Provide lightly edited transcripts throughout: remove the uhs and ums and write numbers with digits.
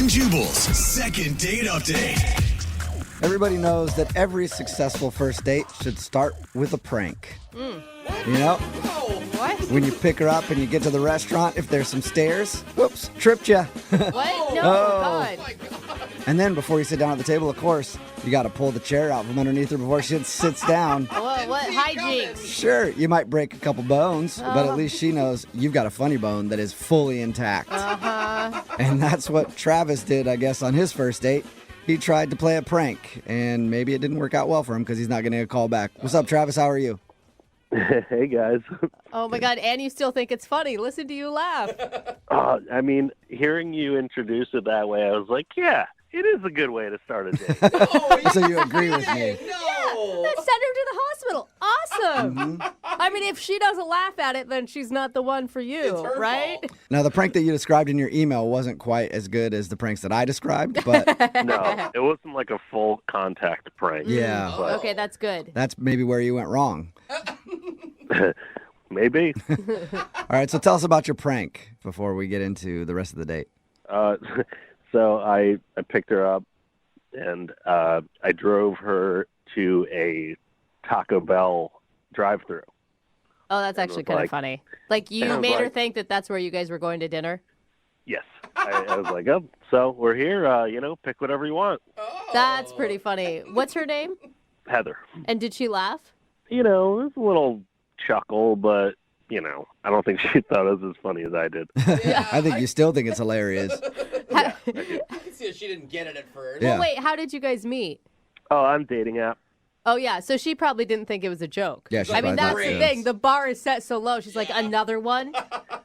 and Jubal's second date update. Everybody knows that every successful first date should start with a prank. You know? What? When you pick her up and you get to the restaurant, if there's some stairs, whoops, tripped you. What? No, Oh. God. And then before you sit down at the table, of course, you got to pull the chair out from underneath her before she sits down. What hijinks? Sure, you might break a couple bones, but at least she knows you've got a funny bone that is fully intact. Uh-huh. And that's what Travis did, I guess, on his first date. He tried to play a prank, and maybe it didn't work out well for him because he's not getting a call back. What's up, Travis? How are you? Hey, guys. Oh, my God. And you still think it's funny. Listen to you laugh. I mean, hearing you introduce it that way, I was like, yeah, it is a good way to start a date. So you agree with me? No. Send her to the hospital. Awesome. Mm-hmm. I mean, if she doesn't laugh at it, then she's not the one for you, It's her right? fault. Now, the prank that you described in your email wasn't quite as good as the pranks that I described, but No, it wasn't like a full contact prank. yeah, Okay, that's good. that's maybe where you went wrong. Maybe. All right, so tell us about your prank before we get into the rest of the date. So I picked her up, and I drove her to a Taco Bell drive-thru. Oh, that's actually was kind of like- funny. Like, you and I was made her like- think that that's where you guys were going to dinner? Yes. I was like, oh, so we're here. Pick whatever you want. That's pretty funny. What's her name? Heather. And did she laugh? It was a little chuckle, but, I don't think she thought it was as funny as I did. I think you still think it's hilarious. Yeah, I do. I can see that she didn't get it at first. Yeah. Well, wait, how did you guys meet? Oh, I'm dating app. Oh, yeah, so she probably didn't think it was a joke. Yeah, she I mean, probably that's thought the so. thing. The bar is set so low. She's like, another one?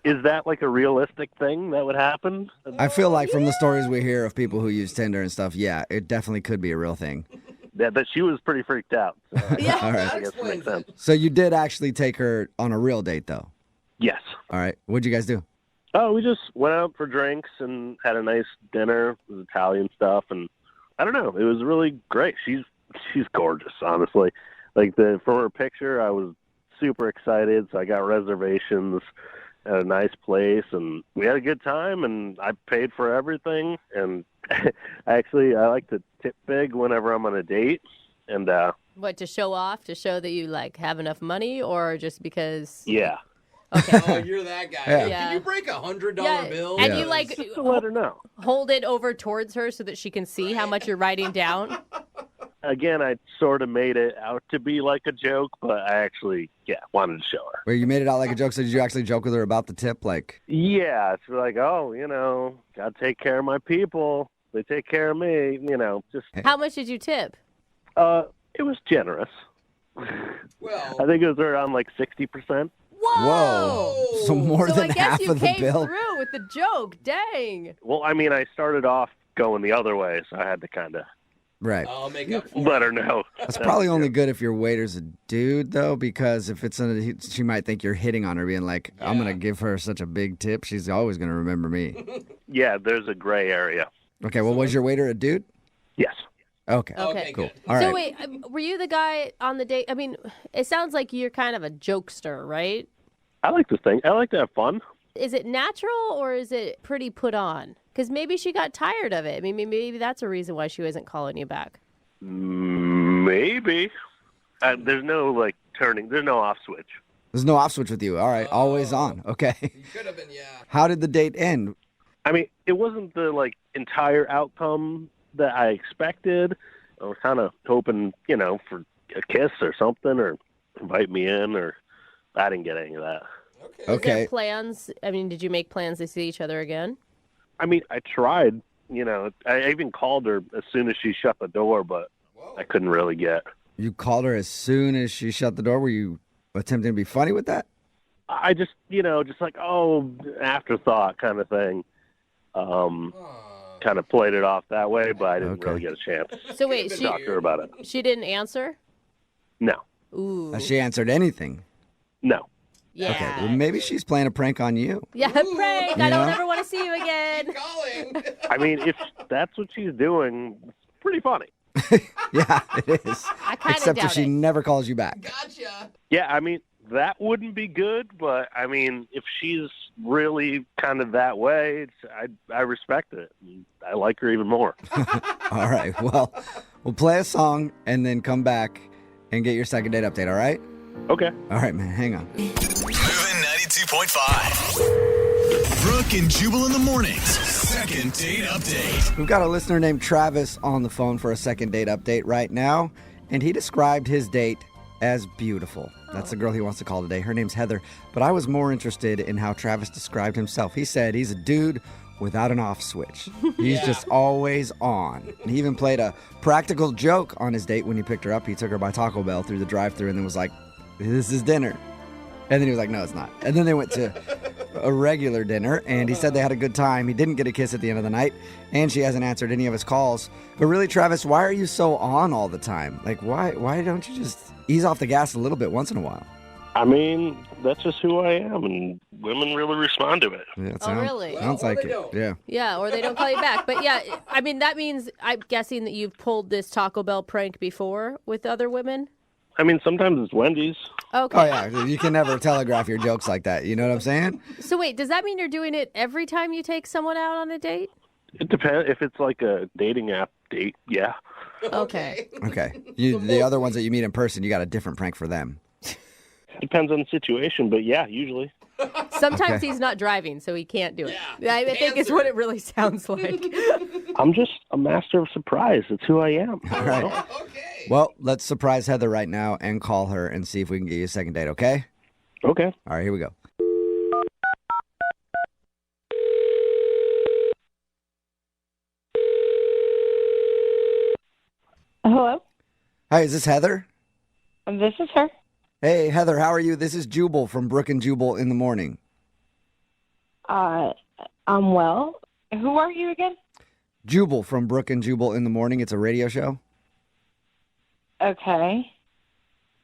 Is that like a realistic thing that would happen? I feel like from the stories we hear of people who use Tinder and stuff, yeah, it definitely could be a real thing. That she was pretty freaked out. So Yeah. All right. I guess it makes sense. So you did actually take her on a real date, though. Yes. All right. What'd you guys do? Oh, we just went out for drinks and had a nice dinner. It was Italian stuff, and I don't know. It was really great. She's gorgeous, honestly. Like from her picture, I was super excited. So I got reservations at a nice place, and we had a good time. And I paid for everything. And I like to tip big whenever I'm on a date. And What, to show off? To show that you, have enough money? Or just because... yeah, Okay. Oh, you're that guy. Yeah. Yeah. Can you break $100 Yeah, bill? and Yeah. you, just to let her know. hold it over towards her so that she can see how much you're writing down? Again, I sort of made it out to be like a joke, but I actually, wanted to show her. Where you made it out like a joke, so did you actually joke with her about the tip? Like, Yeah, it's like, gotta take care of my people. They take care of me, just, How much did you tip? it was generous. Well, I think it was around like 60%. whoa. So more So than I guess half you of the came bill. through with the joke. Dang. Well, I mean, I started off going the other way, so I had to kind of Right. I'll make up for let it. her know. That's probably only good if your waiter's a dude, though, because if it's she might think you're hitting on her, being like, I'm going to give her such a big tip. She's always going to remember me. Yeah, there's a gray area. Okay, well, was your waiter a dude? Yes. Okay. Okay, Cool. good. All So right. wait, were you the guy on the date? I mean, it sounds like you're kind of a jokester, right? I like to think. I like to have fun. Is it natural or is it pretty put on? Because maybe she got tired of it. I mean, maybe that's a reason why she wasn't calling you back. Maybe. There's no, turning. There's no off switch. There's no off switch with you. All right. Always on. Okay. You could have been, yeah. How did the date end? I mean, it wasn't the, entire outcome that I expected. I was kind of hoping, for a kiss or something, or invite me in, or I didn't get any of that. Okay. Is there Okay. plans? I mean, did you make plans to see each other again? I mean, I tried, I even called her as soon as she shut the door, but Whoa. I couldn't really get. You called her as soon as she shut the door. Were you attempting to be funny with that? I just, afterthought kind of thing. Kind of played it off that way, but I didn't Okay. really get a chance So wait, to she talk to her about it. she didn't answer? No, Ooh. Has she answered anything? no. Yeah. Okay. Well, maybe she's playing a prank on you. Yeah, prank. I don't know? ever want to see you again. Calling. I mean, if that's what she's doing, it's pretty funny. Yeah, it is. I kind of Except if doubt she it. never calls you back. Gotcha. Yeah, I mean, that wouldn't be good, but I mean, if she's really kind of that way, I respect it. I like her even more. All right. Well, we'll play a song and then come back and get your second date update, all right? Okay. All right, man. Hang on. Moving 92.5. Brooke and Jubal in the mornings. Second date update. We've got a listener named Travis on the phone for a second date update right now, and he described his date as beautiful. That's the girl he wants to call today. Her name's Heather, but I was more interested in how Travis described himself. He said he's a dude without an off switch. He's just always on. And he even played a practical joke on his date when he picked her up. He took her by Taco Bell through the drive-thru and then was like, "This is dinner." And then he was like, "No, it's not." And then they went to a regular dinner, and he said they had a good time. He didn't get a kiss at the end of the night, and she hasn't answered any of his calls. But really, Travis, why are you so on all the time? Like, why don't you just ease off the gas a little bit once in a while? I mean, that's just who I am, and women really respond to it. Yeah, it really? Sounds Well, or like they it. don't. Yeah. Yeah, or they don't call you back. But yeah, I mean, that means I'm guessing that you've pulled this Taco Bell prank before with other women? I mean, sometimes it's Wendy's. Okay. Oh, yeah. You can never telegraph your jokes like that. You know what I'm saying? So wait, does that mean you're doing it every time you take someone out on a date? It depends. If it's like a dating app date, yeah. Okay. Okay. The other ones that you meet in person, you got a different prank for them. Depends on the situation, but yeah, usually. Sometimes Okay. he's not driving, so he can't do it. Yeah, I think it's what it really sounds like. I'm just a master of surprise. It's who I am. All right. Okay. Well, let's surprise Heather right now and call her and see if we can get you a second date, okay? Okay. All right, here we go. Hello, Hi, is this Heather? this is her. Hey, Heather, how are you? This is Jubal from Brooke and Jubal in the morning. I'm well. Who are you again? Jubal from Brooke and Jubal in the morning. It's a radio show. Okay.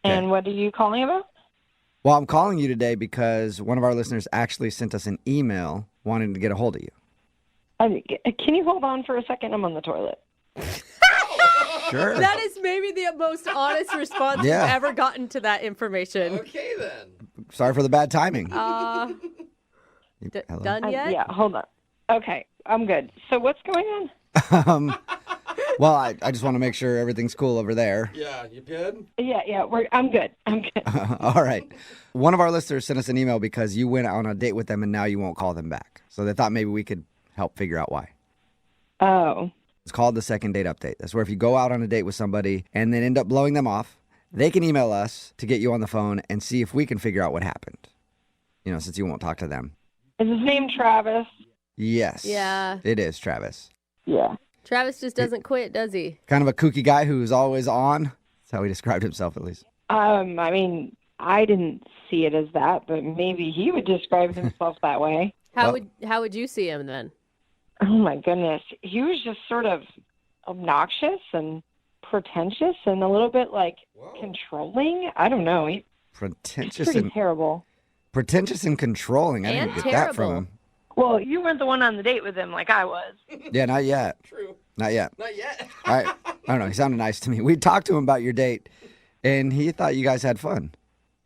And what are you calling about? Well, I'm calling you today because one of our listeners actually sent us an email wanting to get a hold of you. Can you hold on for a second? I'm on the toilet. Sure. That is maybe the most honest response Yeah. you've ever gotten to that information. Okay, then. Sorry for the bad timing. Hello? Done yet? Yeah, hold on. Okay, I'm good. So what's going on? Well, I just want to make sure everything's cool over there. Yeah, you good? Yeah, I'm good. I'm good. All right. One of our listeners sent us an email because you went on a date with them and now you won't call them back. So they thought maybe we could help figure out why. Oh, It's called the second date update. That's where if you go out on a date with somebody and then end up blowing them off, they can email us to get you on the phone and see if we can figure out what happened. You know, since you won't talk to them. is his name Travis? Yes. Yeah. It is Travis. Yeah. Travis just doesn't quit, does he? Kind of a kooky guy who's always on. That's how he described himself, at least. I mean, I didn't see it as that, but maybe he would describe himself that way. How Well- would you see him then? Oh my goodness. He was just sort of obnoxious and pretentious and a little bit like controlling. I don't know. He's Pretentious pretty and terrible. controlling. I didn't And get that from terrible. him. Well, you weren't the one on the date with him like I was. Yeah, not yet. True. Not yet. Not yet. I don't know. He sounded nice to me. We talked to him about your date, and he thought you guys had fun.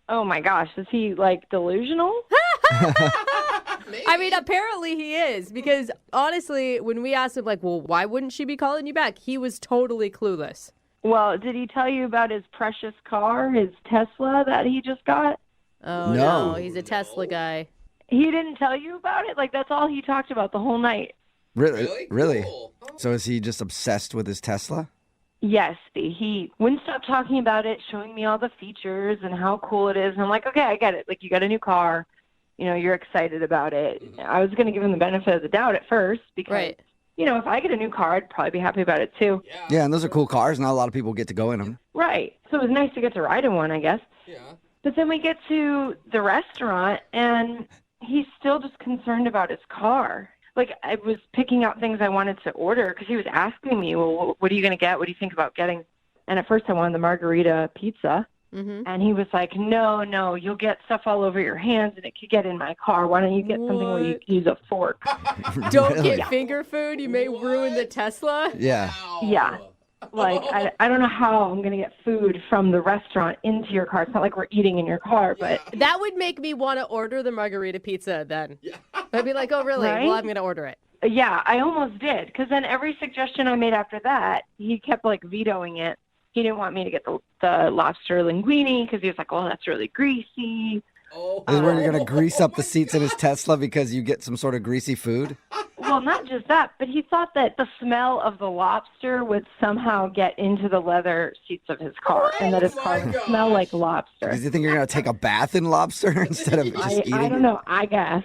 Oh my gosh, is he like delusional? I mean, apparently he is, because honestly, when we asked him, like, well, why wouldn't she be calling you back? He was totally clueless. Well, did he tell you about his precious car, his Tesla that he just got? Oh, No. no, he's a Tesla guy. He didn't tell you about it? Like, that's all he talked about the whole night. Really? Really? Cool. So is he just obsessed with his Tesla? Yes, he wouldn't stop talking about it, showing me all the features and how cool it is. And I'm like, okay, I get it. Like, you got a new car. You know, you're excited about it. I was going to give him the benefit of the doubt at first because, Right. you know, if I get a new car, I'd probably be happy about it too. Yeah, and those are cool cars. Not a lot of people get to go in them. Right. So it was nice to get to ride in one, I guess. Yeah. But then we get to the restaurant, and he's still just concerned about his car. Like, I was picking out things I wanted to order because he was asking me, well, what are you going to get? What do you think about getting? And at first I wanted the margarita pizza. Mm-hmm. And he was like, no, you'll get stuff all over your hands, and it could get in my car. Why don't you get something where you What? can use a fork? Don't Really? get finger food. You may ruin the Tesla. Yeah. Wow. Yeah. Like, I don't know how I'm going to get food from the restaurant into your car. It's not like we're eating in your car, but That would make me want to order the margarita pizza then. I'd be like, oh, really? Right? Well, I'm going to order it. yeah, I almost did. Because then every suggestion I made after that, he kept, like, vetoing it. He didn't want me to get the lobster linguine because he was like, oh, that's really greasy. Oh. This is where you're going to grease up the seats in his Tesla because you get some sort of greasy food? Well, not just that, but he thought that the smell of the lobster would somehow get into the leather seats of his car, and that his car would smell like lobster. Does he think you're going to take a bath in lobster instead of just eating? I don't know. I guess.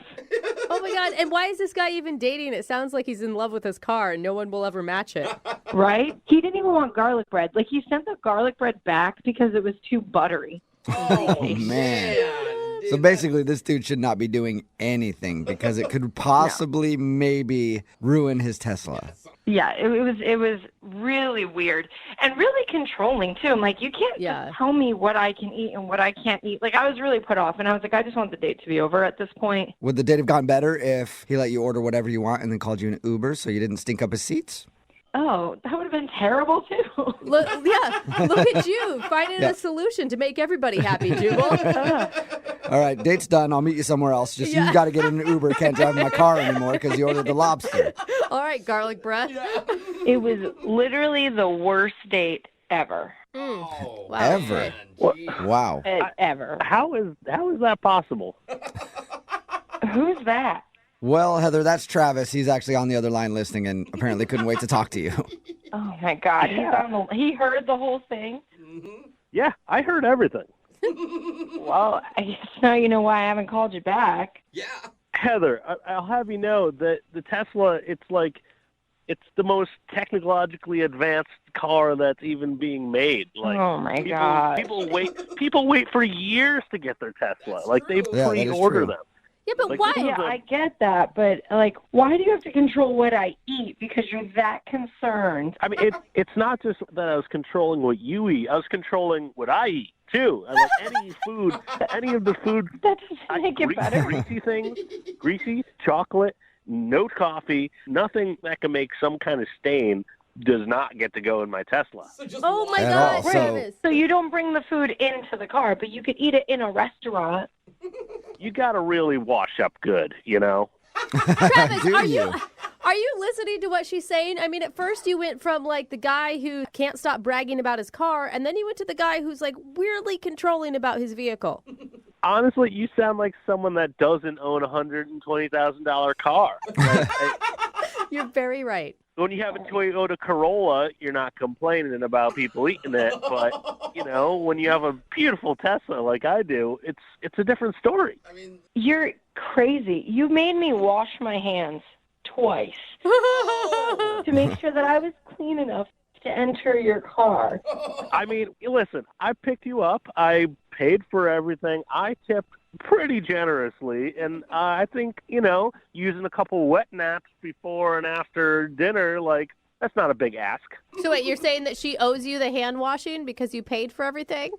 Oh, my God. And why is this guy even dating? It sounds like he's in love with his car and no one will ever match it. Right? He didn't even want garlic bread. Like, he sent the garlic bread back because it was too buttery. Oh, man. dude, So basically, this dude should not be doing anything because it could possibly maybe ruin his Tesla. Yeah, it was really weird and really controlling too. I'm like, you can't just tell me what I can eat and what I can't eat. Like, I was really put off, and I was like, I just want the date to be over at this point. Would the date have gotten better if he let you order whatever you want and then called you an Uber so you didn't stink up his seats? Oh, that would have been terrible too. Look at you finding a solution to make everybody happy, Jubal. All right, date's done. I'll meet you somewhere else. Just you got to get in an Uber. Can't drive in my car anymore because you ordered the lobster. All right, garlic breath. It was literally the worst date ever. Oh, Wow. Ever? man, What? geez. Wow. Ever. How is that possible? Who's that? Well, Heather, that's Travis. He's actually on the other line listening and apparently couldn't wait to talk to you. Oh my God, he heard the whole thing. Yeah, I heard everything. Well, I guess now you know why I haven't called you back. Yeah. Heather, I'll have you know that the Tesla, it's the most technologically advanced car that's even being made. Like, Oh my God. People wait for years to get their Tesla. Like, they Yeah, that is pre-order true. them. Yeah, but Like, why? this is Yeah, I get that, but like, why do you have to control what I eat because you're that concerned? I mean, it's not just that I was controlling what you eat. I was controlling what I eat too. And like any of the food, That doesn't make it better. greasy things, greasy chocolate, no coffee, nothing that can make some kind of stain does not get to go in my Tesla. So just Oh, my At God, all, so- Travis. So you don't bring the food into the car, but you could eat it in a restaurant. You got to really wash up good, you know? Travis, Do are you? you listening to what she's saying? I mean, at first you went from like the guy who can't stop bragging about his car, and then you went to the guy who's like weirdly controlling about his vehicle. Honestly, you sound like someone that doesn't own a $120,000 car. You're very right. When you have a Toyota Corolla, you're not complaining about people eating it. But, you know, when you have a beautiful Tesla like I do, it's a different story. I mean, You're crazy. You made me wash my hands twice to make sure that I was clean enough to enter your car. I mean, listen, I picked you up. I paid for everything. I tipped pretty generously. And I think, you know, using a couple wet naps before and after dinner, like, that's not a big ask. So wait, you're saying that she owes you the hand washing because you paid for everything?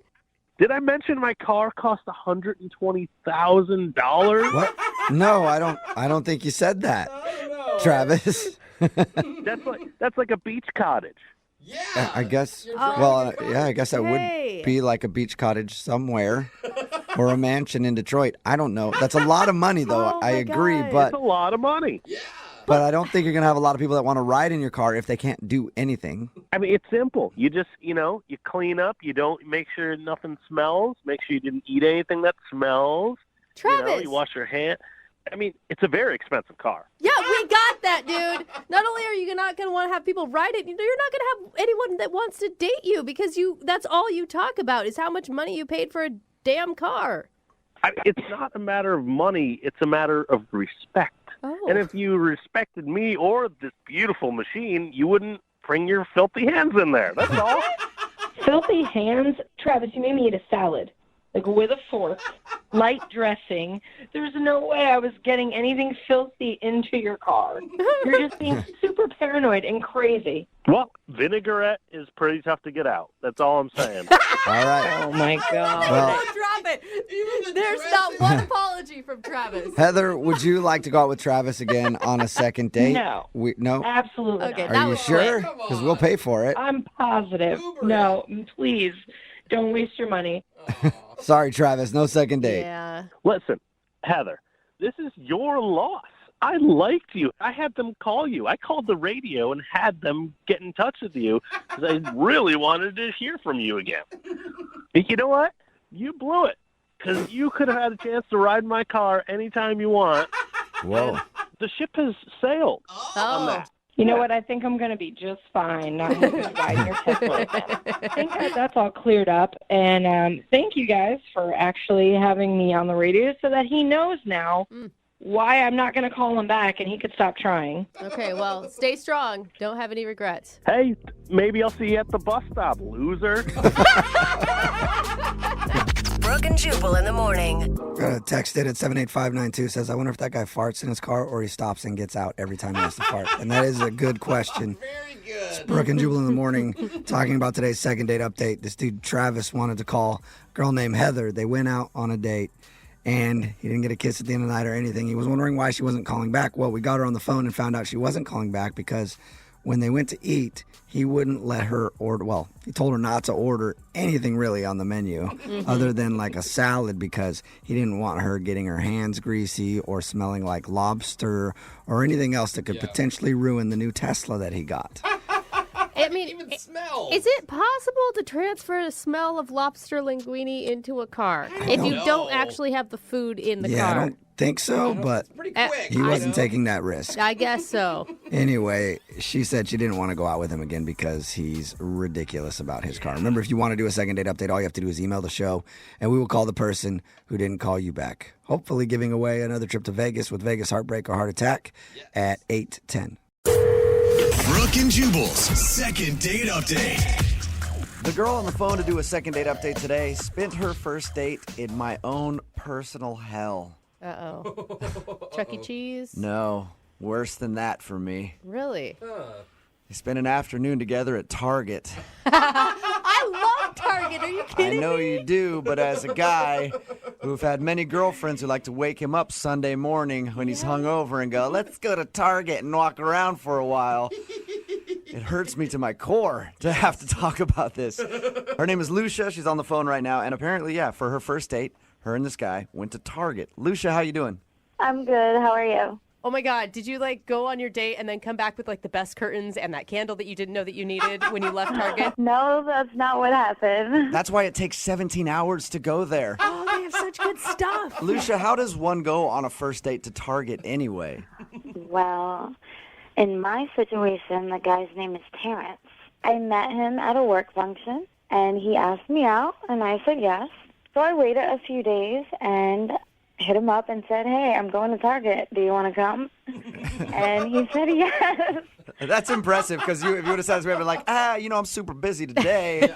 Did I mention my car cost $120,000? What? No, I don't think you said that, Travis. That's like a beach cottage. yeah. I guess. You're Well, driving yeah, I guess that Hey. would be like a beach cottage somewhere or a mansion in Detroit. I don't know. That's a lot of money, though. Oh, I my agree, God. but It's a lot of money. Yeah. I don't think you're gonna have a lot of people that want to ride in your car if they can't do anything. I mean, it's simple. You just, you know, you clean up. You don't make sure nothing smells. Make sure you didn't eat anything that smells. Travis. You know, you wash your hand. I mean, it's a very expensive car. Yeah, we got that, dude. Not only are you not going to want to have people ride it, you're not going to have anyone that wants to date you because that's all you talk about is how much money you paid for a damn car. It's not a matter of money. It's a matter of respect. Oh. And if you respected me or this beautiful machine, you wouldn't bring your filthy hands in there. That's all. Filthy hands? Travis, you made me eat a salad. Like, with a fork, light dressing. There's no way I was getting anything filthy into your car. You're just being super paranoid and crazy. Well, vinaigrette is pretty tough to get out. That's all I'm saying. All right. Oh, my God. Well, Drop Even the There's not one apology from Travis. Heather, would you like to go out with Travis again on a second date? No. No? Absolutely Okay, not. that Are you was sure? quick. Because we'll pay for it. I'm positive. Uber No, please. Don't waste your money. Sorry, Travis, no second date. Yeah. Listen, Heather, this is your loss. I liked you. I had them call you. I called the radio and had them get in touch with you because I really wanted to hear from you again. But you know what? You blew it because you could have had a chance to ride my car anytime you want. Whoa. The ship has sailed on Oh. that. You know what? I think I'm going to be just fine not having to ride your Tesla again. I think that's all cleared up. And thank you guys for actually having me on the radio so that he knows now why I'm not going to call him back and he could stop trying. Okay, well, stay strong. Don't have any regrets. Hey, maybe I'll see you at the bus stop, loser. Brooke and Jubal in the morning. Got a text in at 78592 says, I wonder if that guy farts in his car or he stops and gets out every time he has to fart. And that is a good question. Very good. Brooke and Jubal in the morning talking about today's second date update. This dude, Travis, wanted to call a girl named Heather. They went out on a date and he didn't get a kiss at the end of the night or anything. He was wondering why she wasn't calling back. Well, we got her on the phone and found out she wasn't calling back because when they went to eat, he wouldn't let her order. Well, he told her not to order anything really on the menu other than like a salad because he didn't want her getting her hands greasy or smelling like lobster or anything else that could potentially ruin the new Tesla that he got. I mean, Even smell. is it possible to transfer the smell of lobster linguine into a car if you know. don't actually have the food in the Yeah, I car? don't think so, but It's pretty quick. he wasn't taking that risk. I guess so. Anyway, she said she didn't want to go out with him again because he's ridiculous about his car. Remember, if you want to do a second date update, all you have to do is email the show, and we will call the person who didn't call you back. Hopefully giving away another trip to Vegas with Vegas Heartbreak or Heart Attack at 8:10. Brooke and Jubal's second date update. The girl on the phone to do a second date update today spent her first date in my own personal hell. Uh-oh. Chuck E. Cheese? No, worse than that for me. Really? They spent an afternoon together at Target. I love Target. Are you I kidding know me? you do, but as a guy who've had many girlfriends who like to wake him up Sunday morning when he's hungover and go, let's go to Target and walk around for a while, it hurts me to my core to have to talk about this. Her name is Lucia. She's on the phone right now. And apparently, yeah, for her first date, her and this guy went to Target. Lucia, how you doing? I'm good. How are you? Oh my God, did you like go on your date and then come back with like the best curtains and that candle that you didn't know that you needed when you left Target? No, that's not what happened. That's why it takes 17 hours to go there. Oh, they have such good stuff. Lucia, how does one go on a first date to Target anyway? Well, in my situation, the guy's name is Terrence. I met him at a work function, and he asked me out, and I said yes. So I waited a few days and hit him up and said, hey, I'm going to Target. Do you want to come? And he said yes. That's impressive because if you would have said this, we would have been like, I'm super busy today,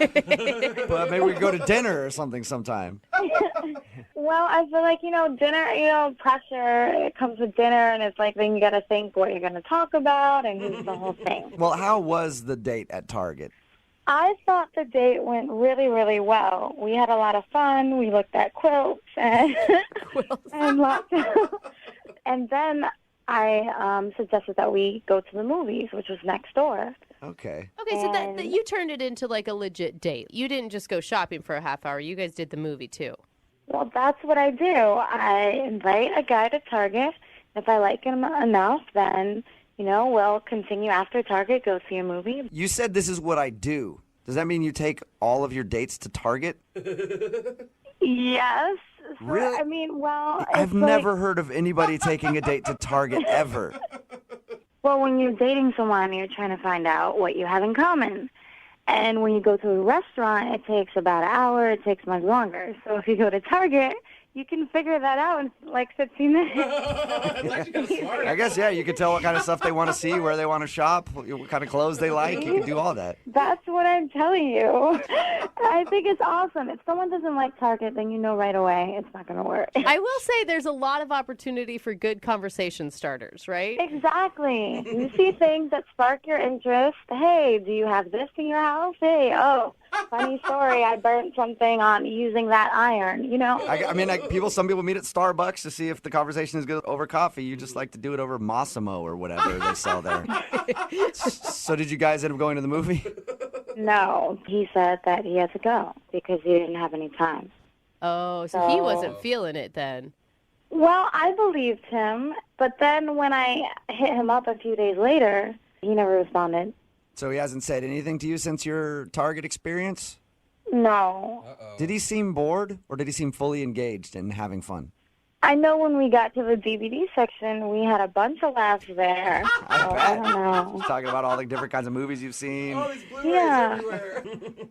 but maybe we could go to dinner or something sometime. Well, I feel like, dinner, pressure, it comes with dinner, and it's like then you got to think what you're going to talk about and the whole thing. Well, how was the date at Target? I thought the date went really, really well. We had a lot of fun. We looked at quilts and and lots of, and then I suggested that we go to the movies, which was next door. Okay. Okay, so that you turned it into like a legit date. You didn't just go shopping for a half hour. You guys did the movie too. Well, that's what I do. I invite a guy to Target. If I like him enough, then, we'll continue after Target, go see a movie. You said this is what I do. Does that mean you take all of your dates to Target? Yes. So, Really? I mean, well, I've it's like- never heard of anybody taking a date to Target ever. Well, when you're dating someone, you're trying to find out what you have in common. And when you go to a restaurant, it takes about an hour. It takes much longer. So if you go to Target, you can figure that out in like 15 minutes. That's actually kind of smart. I guess, yeah, you can tell what kind of stuff they want to see, where they want to shop, what kind of clothes they like. You can do all that. That's what I'm telling you. I think it's awesome. If someone doesn't like Target, then you know right away it's not going to work. I will say there's a lot of opportunity for good conversation starters, right? Exactly. You see things that spark your interest. Hey, do you have this in your house? Hey, oh, funny story, I burnt something on using that iron, you know? Some people meet at Starbucks to see if the conversation is good over coffee. You just like to do it over Massimo or whatever they sell there. So did you guys end up going to the movie? No, he said that he had to go because he didn't have any time. Oh, so he wasn't feeling it then. Well, I believed him, but then when I hit him up a few days later, he never responded. So he hasn't said anything to you since your Target experience? No. Did he seem bored, or did he seem fully engaged and having fun? I know when we got to the DVD section, we had a bunch of laughs there. I bet. I don't know. Talking about all the different kinds of movies you've seen. All these Blu-rays Yeah. everywhere.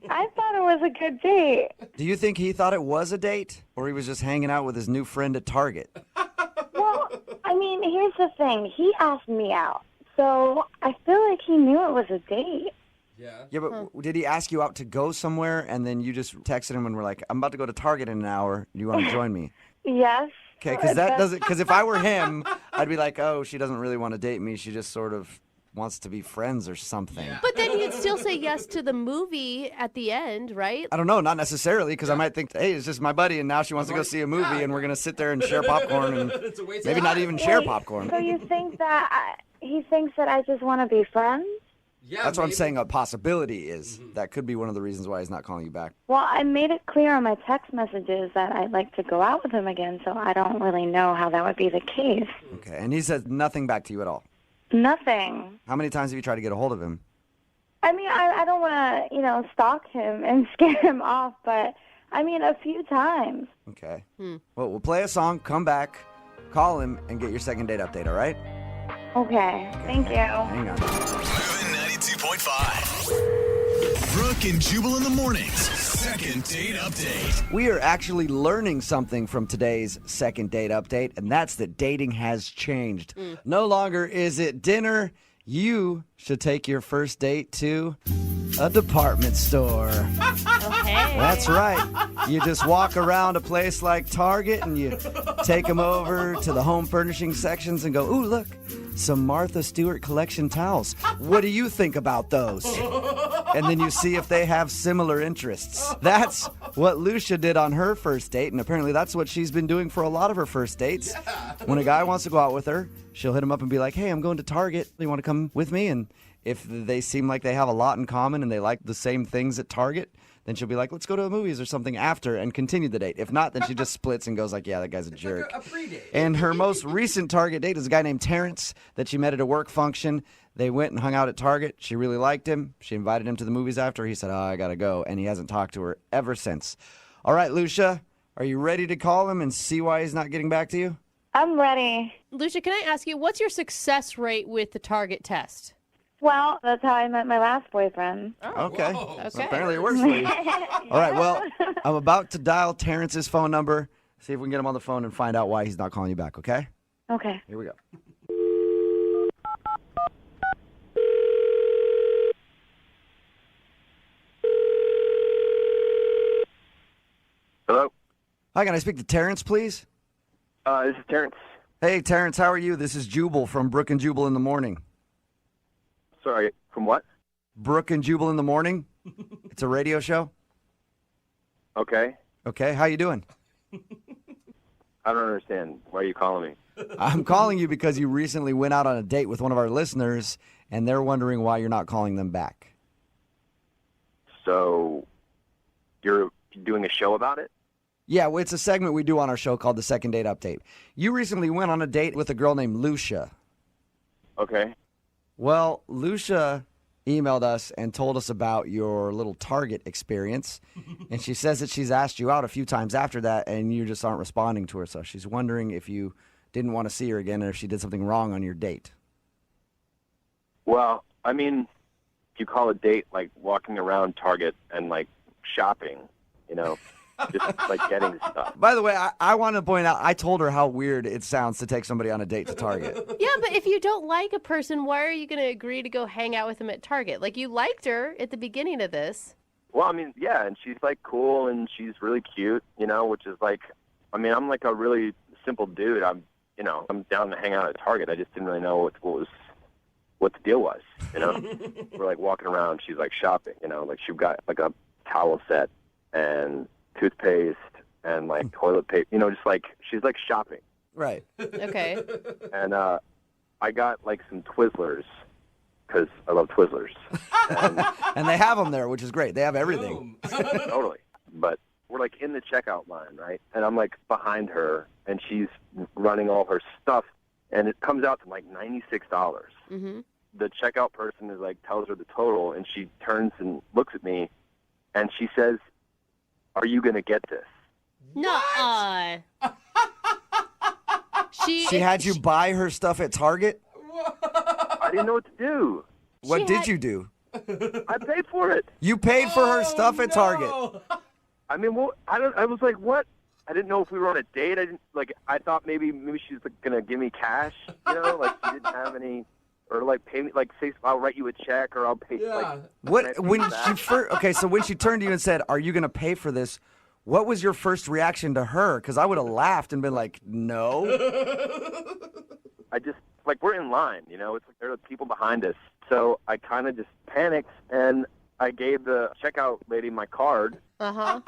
I thought it was a good date. Do you think he thought it was a date, or he was just hanging out with his new friend at Target? Well, I mean, here's the thing. He asked me out, so I feel like he knew it was a date. Yeah, but did he ask you out to go somewhere, and then you just texted him and were like, I'm about to go to Target in an hour. Do you want to join me? Yes. Okay, because if I were him, I'd be like, oh, she doesn't really want to date me. She just sort of wants to be friends or something. But then he'd still say yes to the movie at the end, right? I don't know, not necessarily, because I might think, hey, it's just my buddy, and now she wants to go see a movie, and we're going to sit there and share popcorn, and It's a waste maybe of not time. even share popcorn. So you think that he thinks that I just want to be friends? Yeah, That's what I'm maybe. saying a possibility is. That could be one of the reasons why he's not calling you back. Well, I made it clear on my text messages that I'd like to go out with him again, so I don't really know how that would be the case. Okay, and he said nothing back to you at all. Nothing. How many times have you tried to get a hold of him? I mean, I don't want to, stalk him and scare him off, but, I mean, a few times. Okay. Well, we'll play a song, come back, call him, and get your second date update, all right? Okay. Thank you. Hang on. Moving 92.5. Brooke and Jubal in the mornings. Second date update. We are actually learning something from today's second date update, and that's that dating has changed. No longer is it dinner. You should take your first date to a department store. Okay. That's right. You just walk around a place like Target and you take them over to the home furnishing sections and go, ooh, look, some Martha Stewart collection towels. What do you think about those? And then you see if they have similar interests. That's what Lucia did on her first date, and apparently that's what she's been doing for a lot of her first dates. When a guy wants to go out with her, she'll hit him up and be like, hey, I'm going to Target. You want to come with me? And if they seem like they have a lot in common and they like the same things at Target, then she'll be like, let's go to the movies or something after and continue the date. If not, then she just splits and goes like, yeah, that guy's a jerk. A pre-date. And her most recent Target date is a guy named Terrence that she met at a work function. They went and hung out at Target. She really liked him. She invited him to the movies after. He said, oh, I got to go. And he hasn't talked to her ever since. All right, Lucia, are you ready to call him and see why he's not getting back to you? I'm ready. Lucia, can I ask you, what's your success rate with the Target test? Well, that's how I met my last boyfriend. Okay. whoa. Okay. Apparently it works for you. All right, well, I'm about to dial Terrence's phone number, see if we can get him on the phone and find out why he's not calling you back, okay? Okay. Here we go. Hello? Hi, can I speak to Terrence, please? This is Terrence. Hey, Terrence, how are you? This is Jubal from Brooke and Jubal in the Morning. Sorry, from what? Brooke and Jubal in the Morning. It's a radio show. Okay. Okay, how you doing? I don't understand. Why are you calling me? I'm calling you because you recently went out on a date with one of our listeners, and they're wondering why you're not calling them back. So, you're doing a show about it? Yeah, well, it's a segment we do on our show called the Second Date Update. You recently went on a date with a girl named Lucia. Okay. Well, Lucia emailed us and told us about your little Target experience, and she says that she's asked you out a few times after that, and you just aren't responding to her, so she's wondering if you didn't want to see her again or if she did something wrong on your date. Well, I mean, if you call a date like walking around Target and like shopping, just like getting stuff. By the way, I want to point out, I told her how weird it sounds to take somebody on a date to Target. Yeah, but if you don't like a person, why are you going to agree to go hang out with them at Target? Like, you liked her at the beginning of this. Well, I mean, yeah, and she's like cool and she's really cute, which is like, I mean, I'm like a really simple dude. I'm down to hang out at Target. I just didn't really know what the deal was, We're like walking around. She's like shopping, like she got like a towel set and toothpaste and like toilet paper. You know, just like she's like shopping. Right. Okay. And I got like some Twizzlers because I love Twizzlers. And they have them there, which is great. They have everything. Totally. But we're like in the checkout line, right? And I'm like behind her, and she's running all her stuff, and it comes out to like $96. Mm-hmm. The checkout person is like tells her the total, and she turns and looks at me, and she says, "Are you gonna get this?" Nuh-uh. She had you buy her stuff at Target? I didn't know what to do. What did you do? I paid for it. You paid for her stuff at Target. I mean, well, I was like, what? I didn't know if we were on a date. I thought maybe she's like, gonna give me cash. You know, like she didn't have any, or like pay me, like say I'll write you a check or I'll pay. Yeah. Like, What when she first? Okay, so when she turned to you and said, "Are you gonna pay for this?" What was your first reaction to her? Because I would have laughed and been like, "No." I just like we're in line. You know, it's like there are people behind us. So I kind of just panicked and I gave the checkout lady my card. Uh-huh.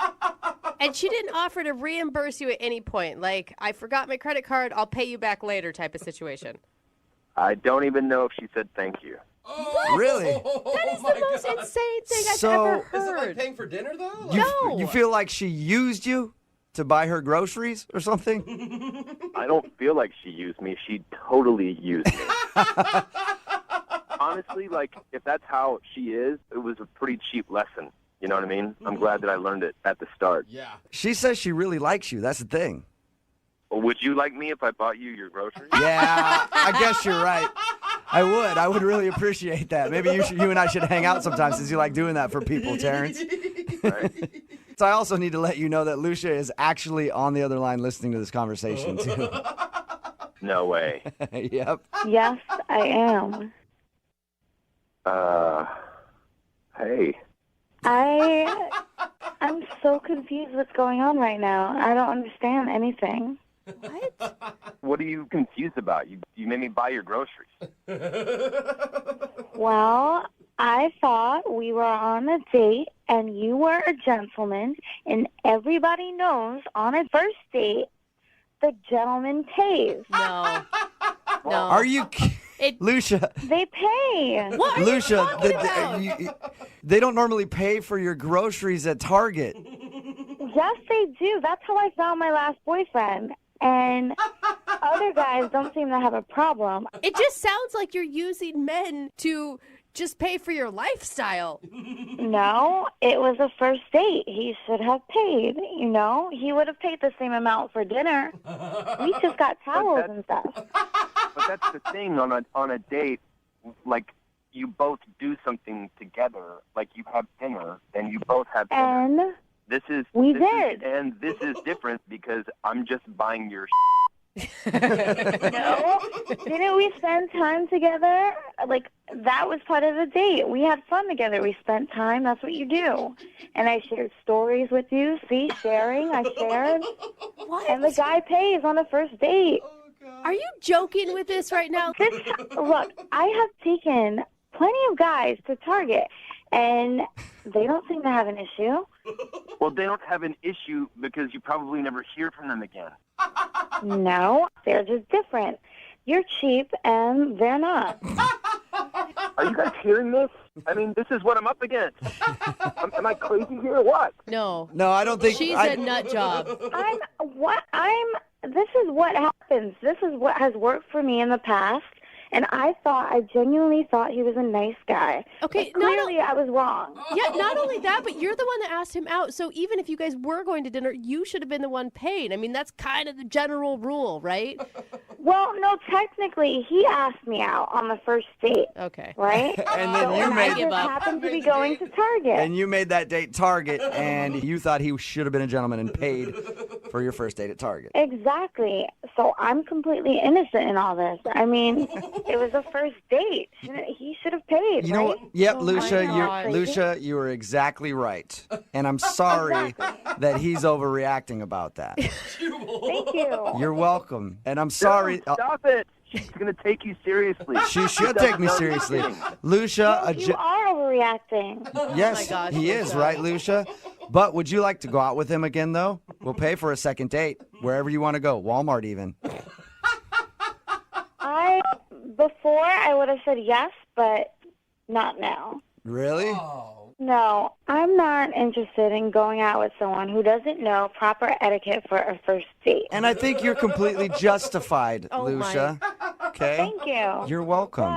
And she didn't offer to reimburse you at any point. Like, I forgot my credit card, I'll pay you back later type of situation. I don't even know if she said thank you. Really? That is the most insane thing I've So- ever Is it like heard. paying for dinner, though? No. You feel like she used you to buy her groceries or something? I don't feel like she used me. She totally used me. Honestly, like, if that's how she is, it was a pretty cheap lesson. You know what I mean? I'm glad that I learned it at the start. Yeah. She says she really likes you. That's the thing. Well, would you like me if I bought you your groceries? Yeah, I guess you're right. I would. I would really appreciate that. Maybe you and I should hang out sometimes since you like doing that for people, Terrence. Right? So I also need to let you know that Lucia is actually on the other line listening to this conversation, too. No way. Yep. Yes, I am. Hey. I'm so confused what's going on right now. I don't understand anything. What? What are you confused about? You made me buy your groceries. Well, I thought we were on a date and you were a gentleman, and everybody knows on a first date, the gentleman pays. No. No. Are you Lucia? They pay. What are Lucia, you talking about? they don't normally pay for your groceries at Target. Yes, they do. That's how I found my last boyfriend. And other guys don't seem to have a problem. It just sounds like you're using men to just pay for your lifestyle. No, it was a first date. He should have paid, you know? He would have paid the same amount for dinner. We just got towels and stuff. But that's the thing on a date, like you both do something together, like you have dinner, then you both have dinner. And we did. And this is different because I'm just buying your No, didn't we spend time together? Like, that was part of the date. We had fun together. We spent time. That's what you do. And I shared stories with you. See, sharing. I shared. What? And the guy pays on a first date. Are you joking with this right now? Look, I have taken plenty of guys to Target, and they don't seem to have an issue. Well, they don't have an issue because you probably never hear from them again. No, they're just different. You're cheap, and they're not. Are you guys hearing this? I mean, this is what I'm up against. Am I crazy here or what? No. No, I don't think She's a nut job. This is what happens. This is what has worked for me in the past. And I genuinely thought he was a nice guy. Okay, but clearly I was wrong. Yeah, not only that, but you're the one that asked him out. So even if you guys were going to dinner, you should have been the one paying. I mean, that's kind of the general rule, right? Well, no, technically, he asked me out on the first date. Okay. Right? And then you I made just happened to be going to Target. And you made that date Target, and you thought he should have been a gentleman and paid for your first date at Target. Exactly. So I'm completely innocent in all this. I mean, it was a first date. He should have paid. You know what? Yep, Lucia, you're Lucia, you were exactly right. And I'm sorry that he's overreacting about that. Thank you. You're welcome. And I'm sorry. Dude, stop it. She's going to take you seriously. She should take me seriously. Lucia, You are overreacting. Yes, gosh, he is, Lucia. right, Lucia? But would you like to go out with him again, though? We'll pay for a second date, wherever you want to go, Walmart even. Before I would have said yes, but not now. Really? No, I'm not interested in going out with someone who doesn't know proper etiquette for a first date. And I think you're completely justified, Oh, my. Lucia. Okay? Thank you. You're welcome.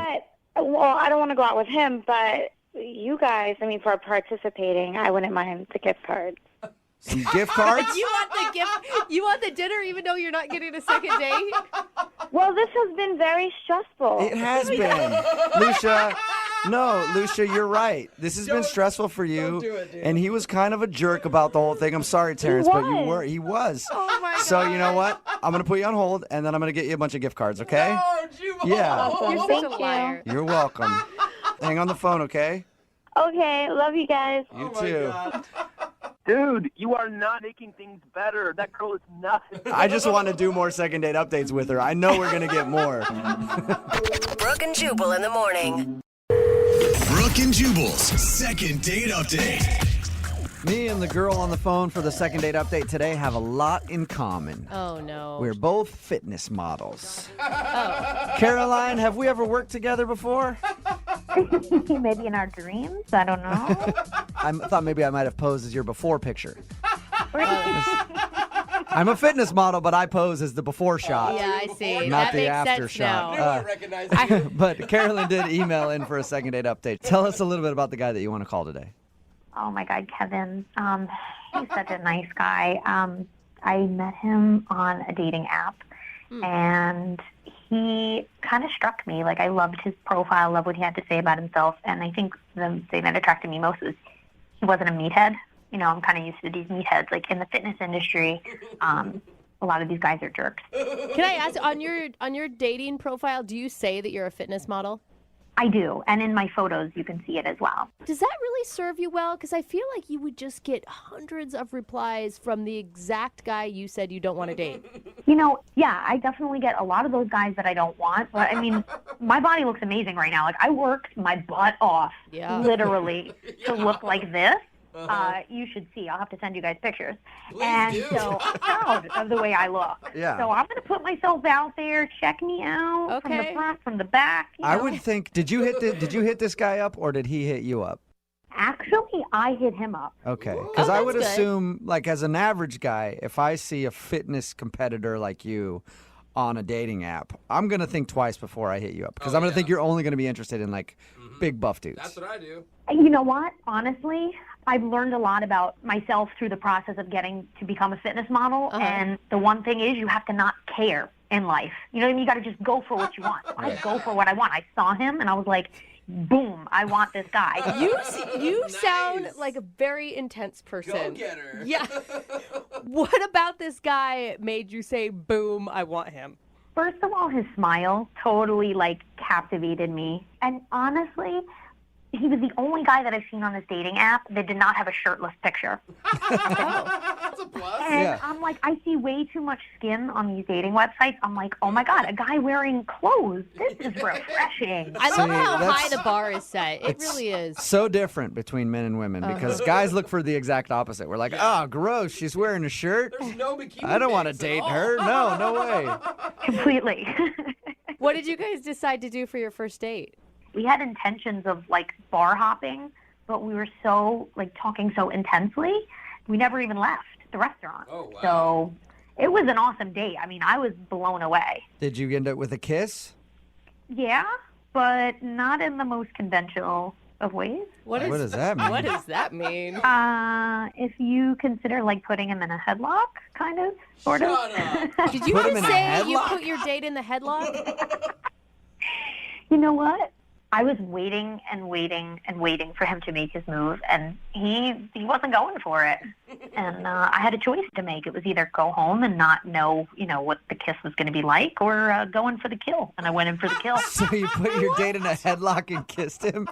Well, I don't want to go out with him, but you guys, I mean, for participating, I wouldn't mind the gift card. Some gift cards? You want the gift? You want the dinner even though you're not getting a second date? Well, this has been very stressful. It has been. Lucia, no, Lucia, you're right. This has been stressful for you. Don't do it, dude. And he was kind of a jerk about the whole thing. I'm sorry, Terrence, but you were. He was. Oh my god. So you know what? I'm going to put you on hold, and then I'm going to get you a bunch of gift cards, okay? Oh, Jubal. Yeah. You're such Thank a you. liar. You're welcome. Hang on the phone, okay? Okay, love you guys. You Oh, my too. God. Dude, you are not making things better. That girl is nuts. I just want to do more second date updates with her. I know we're going to get more. Brooke and Jubal in the morning. Brooke and Jubal's second date update. Me and the girl on the phone for the second date update today have a lot in common. Oh no. We're both fitness models. Oh. Caroline, have we ever worked together before? Maybe in our dreams. I don't know. I thought maybe I might have posed as your before picture. I'm a fitness model, but I pose as the before shot. Yeah, I see. Not that the makes after sense shot. now. I recognize you. But Carolyn did email in for a second date update. Tell us a little bit about the guy that you want to call today. Oh my God, Kevin. He's such a nice guy. I met him on a dating app, and he kind of struck me. Like, I loved his profile, loved what he had to say about himself, and I think the thing that attracted me most was he wasn't a meathead. You know, I'm kind of used to these meatheads. Like, in the fitness industry, a lot of these guys are jerks. Can I ask, on your dating profile, do you say that you're a fitness model? I do, and in my photos, you can see it as well. Does that really serve you well? Because I feel like you would just get hundreds of replies from the exact guy you said you don't want to date. You know, yeah, I definitely get a lot of those guys that I don't want. But, I mean, my body looks amazing right now. Like, I worked my butt off, literally, to look like this. You should see. I'll have to send you guys pictures. Please do. So I'm proud of the way I look. Yeah. So I'm going to put myself out there. Check me out from the Okay. front, from the back. you I know. would think, did you hit this guy up or did he hit you up? Actually, I hit him up. Okay. Because I that's would good. assume, like, as an average guy, if I see a fitness competitor like you on a dating app, I'm going to think twice before I hit you up. Because I'm going to think you're only going to be interested in, like, big buff dudes. That's what I do. You know what? Honestly, I've learned a lot about myself through the process of getting to become a fitness model. And the one thing is you have to not care in life. You know what I mean? You got to just go for what you want. I go for what I want. I saw him and I was like, boom, I want this guy. You Nice. sound like a very intense person. Go get her. Yeah. What about this guy made you say, boom, I want him? First of all, his smile totally, like, captivated me. And honestly, he was the only guy that I've seen on this dating app that did not have a shirtless picture. That's a plus. And Yeah. I'm like, I see way too much skin on these dating websites. I'm like, oh my God, a guy wearing clothes. This is refreshing. I love See, how high that's- the bar is set. It It's really is. So different between men and women because guys look for the exact opposite. We're like, oh, gross, she's wearing a shirt. There's no bikini. I don't want to pics at date all. her. No, no way. Completely. What did you guys decide to do for your first date? We had intentions of, like, bar hopping, but we were so, like, talking so intensely, we never even left the restaurant. Oh, wow. So it was an awesome date. I mean, I was blown away. Did you end up with a kiss? Yeah, but not in the most conventional of ways. What does that mean? What does that mean? If you consider, like, putting him in a headlock, kind of, sort of. Shut up. Did you Put him just in a say you headlock? put your date in the headlock? You know what? I was waiting and waiting and waiting for him to make his move, and he wasn't going for it. And I had a choice to make. It was either go home and not know, you know, what the kiss was going to be like, or go in for the kill. And I went in for the kill. So you put your date in a headlock and kissed him?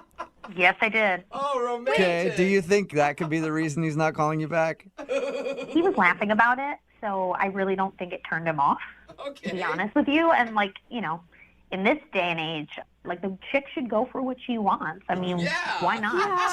Yes, I did. Oh, romantic. Okay, do you think that could be the reason he's not calling you back? He was laughing about it, so I really don't think it turned him off, Okay. to be honest with you. And, like, you know, in this day and age, Like, the chick should go for what she wants. I mean, why not?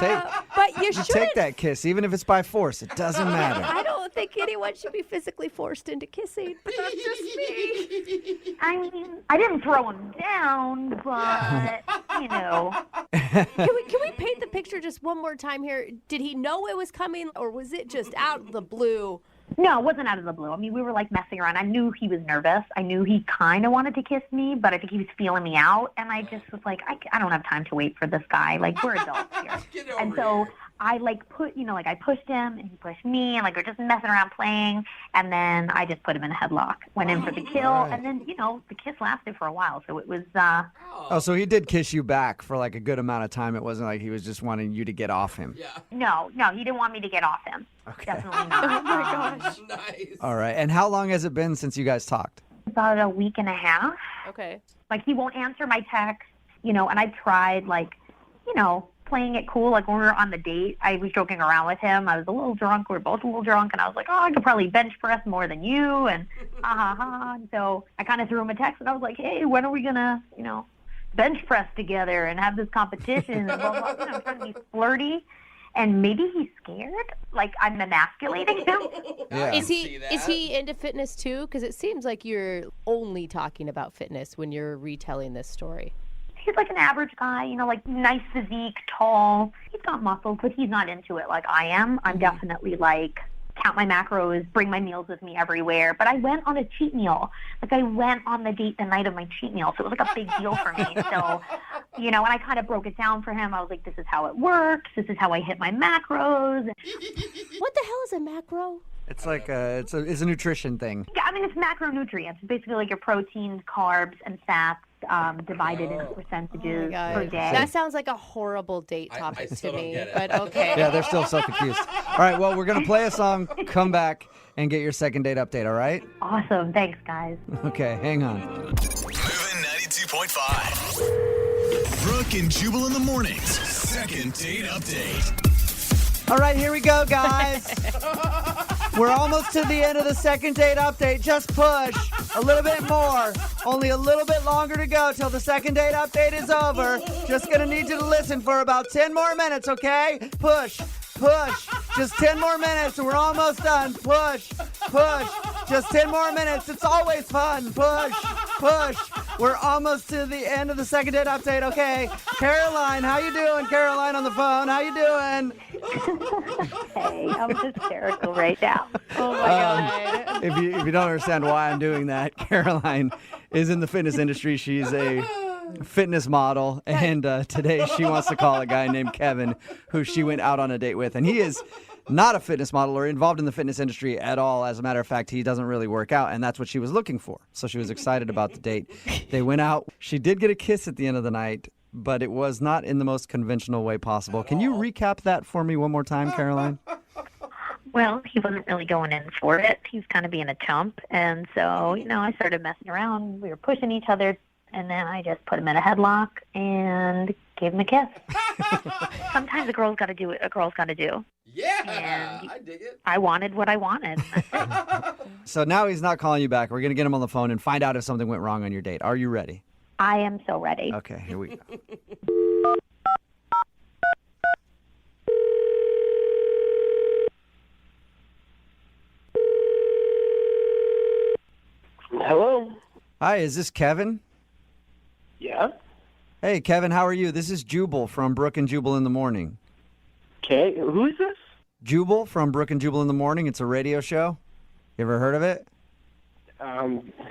But you You shouldn't. take that kiss, even if it's by force. It doesn't matter. I don't think anyone should be physically forced into kissing, but that's just me. I mean, I didn't throw him down, but, you know. Can we paint the picture just one more time here? Did he know it was coming, or was it just out of the blue? No, it wasn't out of the blue. I mean, we were, like, messing around. I knew he was nervous. I knew he kind of wanted to kiss me, but I think he was feeling me out. And I just was like, I don't have time to wait for this guy. Like, we're adults here. And so I, like, I pushed him, and he pushed me, and, like, we're just messing around playing. And then I just put him in a headlock, went in for the kill. Right. And then, the kiss lasted for a while. So it was, Oh, so he did kiss you back for like a good amount of time. It wasn't like he was just wanting you to get off him. Yeah. no, he didn't want me to get off him. Okay. Definitely not. Oh my gosh. Nice. All right. And how long has it been since you guys talked? About a week and a half. Okay. Like, he won't answer my texts, and I tried, like, playing it cool. Like, when we were on the date, I was joking around with him. I was a little drunk. We were both a little drunk, and I was like, I could probably bench press more than you, and And so I kind of threw him a text, and I was like, hey, when are we going to, bench press together and have this competition? And blah, blah, blah. Trying to be flirty. And maybe he's scared. Like, I'm emasculating him. Yeah. Is he into fitness too? Because it seems like you're only talking about fitness when you're retelling this story. He's like an average guy, like nice physique, tall. He's got muscles, but he's not into it like I am. I'm definitely like, count my macros, bring my meals with me everywhere. But I went on a cheat meal. Like, I went on the date the night of my cheat meal. So it was like a big deal for me. So, and I kind of broke it down for him. I was like, this is how it works. This is how I hit my macros. What the hell is a macro? It's like it's a nutrition thing. Yeah, I mean, it's macronutrients. Basically, like your proteins, carbs, and fats divided into percentages per day. That sounds like a horrible date topic I still to don't me, get it. but okay. Yeah, they're still so confused. All right, well, we're going to play a song, come back, and get your second date update, all right? Awesome. Thanks, guys. Okay, hang on. Moving 92.5. Brooke and Jubal in the mornings. Second date update. All right, here we go, guys. We're almost to the end of the second date update. Just push a little bit more. Only a little bit longer to go till the second date update is over. Just going to need you to listen for about 10 more minutes, okay? Push. Just 10 more minutes and we're almost done. Push. Just 10 more minutes. It's always fun. Push. We're almost to the end of the second date update, okay? Caroline, how you doing? Caroline on the phone, how you doing? Hey, I'm hysterical right now. Oh my God. If you don't understand why I'm doing that, Caroline is in the fitness industry. She's a fitness model, and today she wants to call a guy named Kevin, who she went out on a date with, and he is not a fitness model or involved in the fitness industry at all. As a matter of fact, he doesn't really work out, and that's what she was looking for. So she was excited about the date. They went out. She did get a kiss at the end of the night, but it was not in the most conventional way possible. Can you recap that for me one more time, Caroline? Well, he wasn't really going in for it. He was kind of being a chump. And so, I started messing around. We were pushing each other. And then I just put him in a headlock and gave him a kiss. Sometimes a girl's got to do what a girl's got to do. Yeah, And I dig it. I wanted what I wanted. So now he's not calling you back. We're going to get him on the phone and find out if something went wrong on your date. Are you ready? I am so ready. Okay, here we go. Hello. Hi, is this Kevin? Yeah. Hey, Kevin, how are you? This is Jubal from Brooke and Jubal in the Morning. Okay. Who is this? Jubal from Brooke and Jubal in the Morning. It's a radio show. You ever heard of it?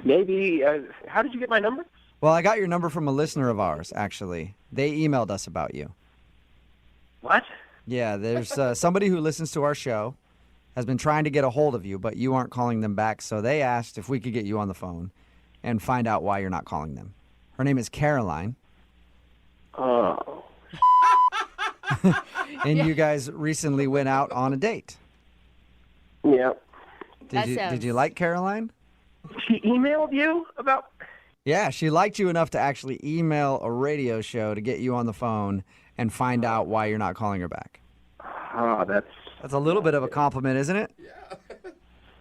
Maybe. How did you get my number? Well, I got your number from a listener of ours, actually. They emailed us about you. What? Yeah, there's somebody who listens to our show, has been trying to get a hold of you, but you aren't calling them back, so they asked if we could get you on the phone and find out why you're not calling them. Her name is Caroline. Oh. And you guys recently went out on a date. Yeah. Did you like Caroline? She emailed you about... Yeah, she liked you enough to actually email a radio show to get you on the phone and find out why you're not calling her back. Oh, That's a little bit of a compliment, isn't it?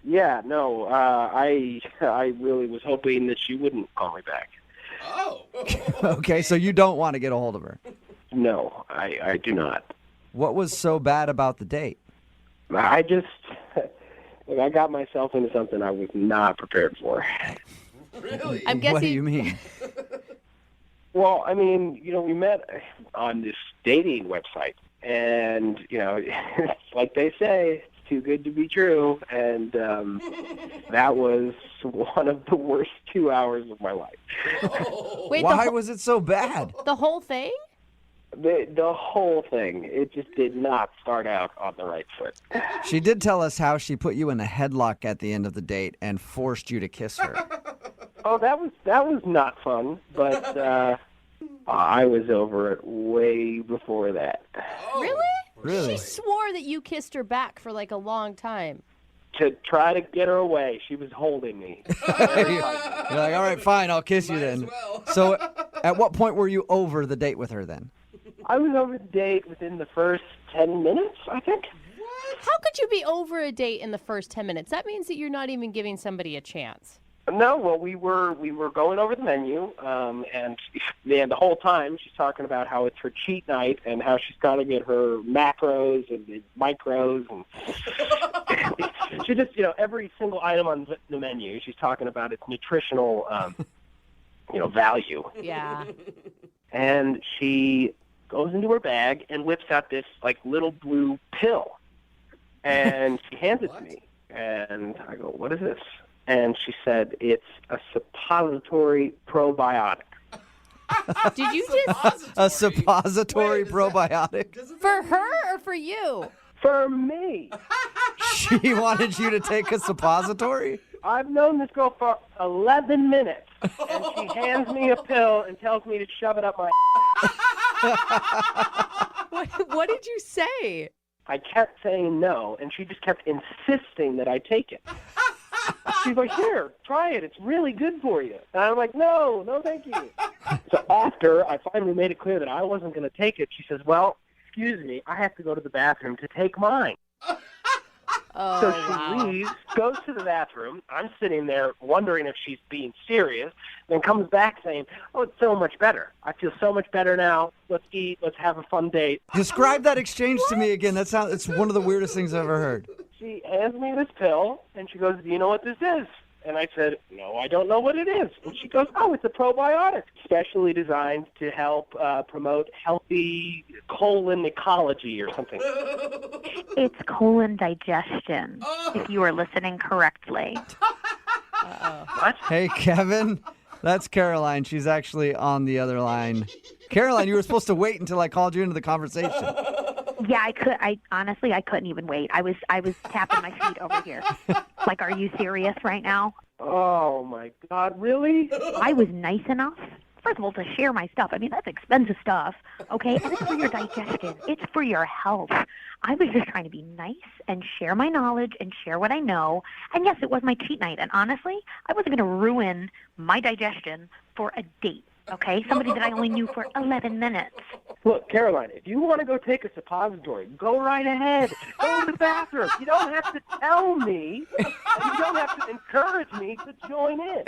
Yeah, no, I really was hoping that she wouldn't call me back. Oh. Okay, so you don't want to get a hold of her. No, I do not. What was so bad about the date? I just, I got myself into something I was not prepared for. Really? I'm guessing. What do you mean? Well, I mean, we met on this dating website, and, it's like they say, it's too good to be true, and that was one of the worst 2 hours of my life. Wait, Why was it so bad? the whole thing? The whole thing, it just did not start out on the right foot. She did tell us how she put you in a headlock at the end of the date and forced you to kiss her. Oh, that was not fun, but I was over it way before that. Really? Really? She swore that you kissed her back for like a long time. To try to get her away, she was holding me. You're like, all right, fine, I'll kiss you then. So at what point were you over the date with her then? I was over the date within the first 10 minutes, I think. How could you be over a date in the first 10 minutes? That means that you're not even giving somebody a chance. No, well, we were going over the menu, and the whole time she's talking about how it's her cheat night and how she's got to get her macros and micros, and she just, every single item on the menu, she's talking about its nutritional, value. Yeah. And she goes into her bag and whips out this little blue pill, and she hands it to me, and I go, "What is this?" And she said, "It's a suppository probiotic." Did you just A suppository probiotic? for her or for you? For me. She wanted you to take a suppository? I've known this girl for 11 minutes, and she hands me a pill and tells me to shove it up my What did you say? I kept saying no, and she just kept insisting that I take it. She's like, "Here, try it. It's really good for you." And I'm like, no, thank you. So after I finally made it clear that I wasn't going to take it, she says, "Well, excuse me, I have to go to the bathroom to take mine." Oh, So she wow. leaves, goes to the bathroom. I'm sitting there wondering if she's being serious, then comes back saying, "Oh, it's so much better. I feel so much better now. Let's eat. Let's have a fun date." Describe that exchange to me again. It's one of the weirdest things I've ever heard. She hands me this pill, and she goes, "Do you know what this is?" And I said, "No, I don't know what it is." And she goes, "Oh, it's a probiotic, specially designed to help promote healthy colon ecology or something." It's colon digestion, if you are listening correctly. What? Hey, Kevin, that's Caroline. She's actually on the other line. Caroline, you were supposed to wait until I called you into the conversation. Yeah, I honestly couldn't even wait. I was tapping my feet over here. Like, are you serious right now? Oh, my God, really? I was nice enough, first of all, to share my stuff. I mean, that's expensive stuff, okay? And it's for your digestion. It's for your health. I was just trying to be nice and share my knowledge and share what I know. And yes, it was my cheat night. And honestly, I wasn't going to ruin my digestion for a date, okay? Somebody that I only knew for 11 minutes. Look, Caroline, if you want to go take a suppository, go right ahead. Go to the bathroom. You don't have to tell me. And you don't have to encourage me to join in.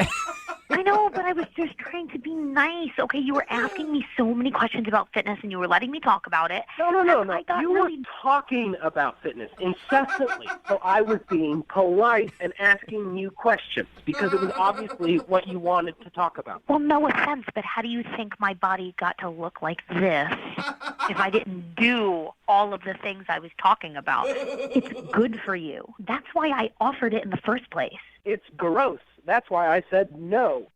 I know, but I was just trying to be nice, okay? You were asking me so many questions about fitness, and you were letting me talk about it. No. I thought You were talking about fitness incessantly. So I was being polite and asking you questions because it was obviously what you wanted to talk about. Well, no offense, but how do you think my body got to look like this if I didn't do all of the things I was talking about? It's good for you. That's why I offered it in the first place. It's gross. That's why I said no.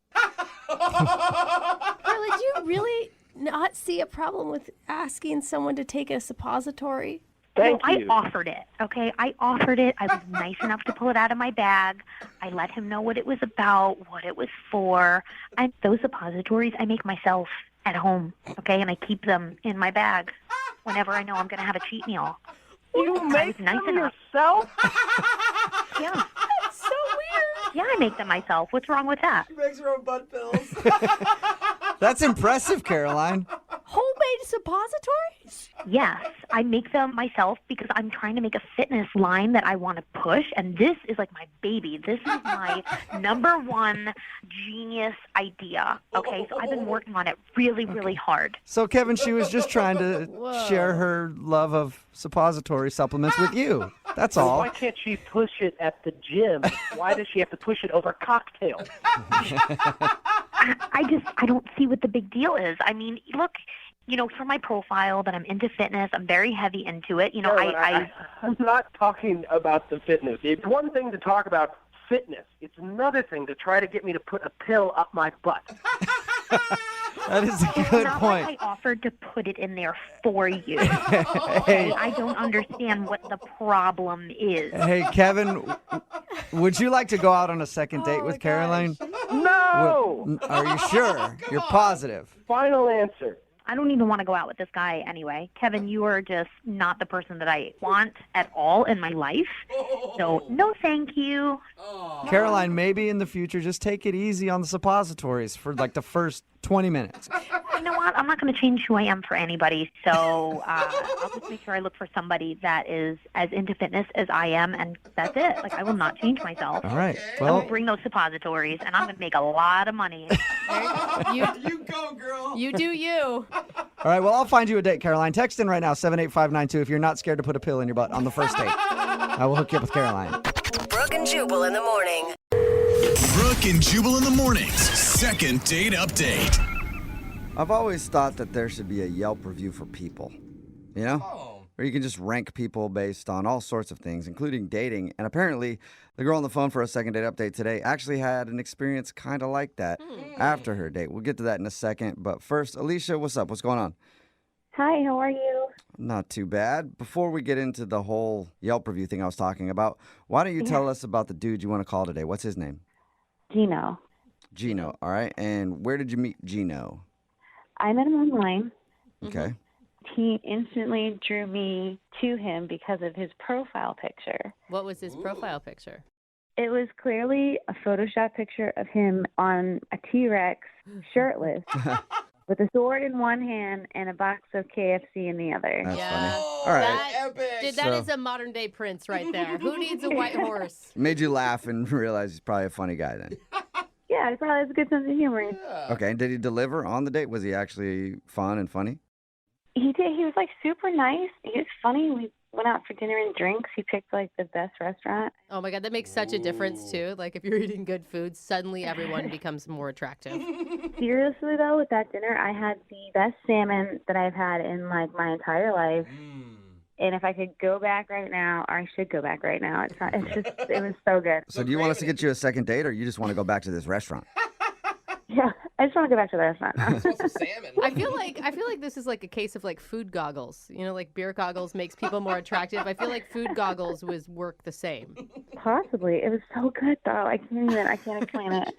Carla, do you really not see a problem with asking someone to take a suppository? Thank I you. offered it, okay? I offered it. I was nice enough to pull it out of my bag. I let him know what it was about, what it was for. And those suppositories I make myself at home, okay? And I keep them in my bag whenever I know I'm going to have a cheat meal. You I make was nice them enough. yourself? Yeah. That's so weird. Yeah, I make them myself. What's wrong with that? She makes her own butt pills. That's impressive, Caroline. Homemade suppositories? Yes, I make them myself because I'm trying to make a fitness line that I want to push, and this is like my baby. This is my number one genius idea. Okay, so I've been working on it really, really hard. So, Kevin, she was just trying to Whoa. share her love of suppository supplements with you. That's all. Why can't she push it at the gym? Why does she have to push it over cocktails? I don't see what the big deal is. I mean, look, for my profile that I'm into fitness, I'm very heavy into it. I'm not talking about the fitness. It's one thing to talk about fitness. It's another thing to try to get me to put a pill up my butt. That is a It's good not point. like I offered to put it in there for you. Hey, I don't understand what the problem is. hey, Kevin, would you like to go out on a second date with Caroline? No! Are you sure? You're positive? Final answer. I don't even want to go out with this guy anyway. Kevin, you are just not the person that I want at all in my life. So, no thank you. Caroline, maybe in the future, just take it easy on the suppositories for like the first 20 minutes. You know what? I'm not going to change who I am for anybody. So, I'll just make sure I look for somebody that is as into fitness as I am, and that's it. Like, I will not change myself. All right. I Well, will bring those suppositories, and I'm going to make a lot of money. You, You go, girl. you do you. all right. Well, I'll find you a date, Caroline. Text in right now, 78592, if you're not scared to put a pill in your butt on the first date. I will hook you up with Caroline. Brooke and Jubal in the morning. Brooke and Jubal in the mornings. Second date update. I've always thought that there should be a Yelp review for people, you know? Oh. Where you can just rank people based on all sorts of things, including dating. And apparently, the girl on the phone for a second date update today actually had an experience kind of like that after her date. We'll get to that in a second. But first, Alicia, what's up? What's going on? Hi, how are you? Not too bad. Before we get into the whole Yelp review thing I was talking about, why don't you tell us about the dude you want to call today? What's his name? Gino. Gino, all right? And where did you meet Gino? I met him online. Okay. He instantly drew me to him because of his profile picture. What was his profile picture? It was clearly a Photoshop picture of him on a T-Rex, shirtless, with a sword in one hand and a box of KFC in the other. That's Yeah. funny. All right. That, Epic. dude, that So- is a modern day Prince right there. Who needs a white horse? Made you laugh and realize he's probably a funny guy then. Yeah, he probably has a good sense of humor. Okay, and did he deliver on the date? Was he actually fun and funny? He did. He was like super nice. He was funny. We went out for dinner and drinks. He picked like the best restaurant. Oh my God, that makes such a difference too. Like if you're eating good food, suddenly everyone becomes more attractive. Seriously though, with that dinner, I had the best salmon that I've had in like my entire life. And if I could go back right now, or I should go back right now, it was so good. So do you want us to get you a second date, or you just want to go back to this restaurant? Yeah, I just want to go back to the restaurant now. Want some salmon. I feel like this is like a case of like food goggles. You know, like beer goggles makes people more attractive. I feel like food goggles work the same. Possibly. It was so good though. I can't explain it.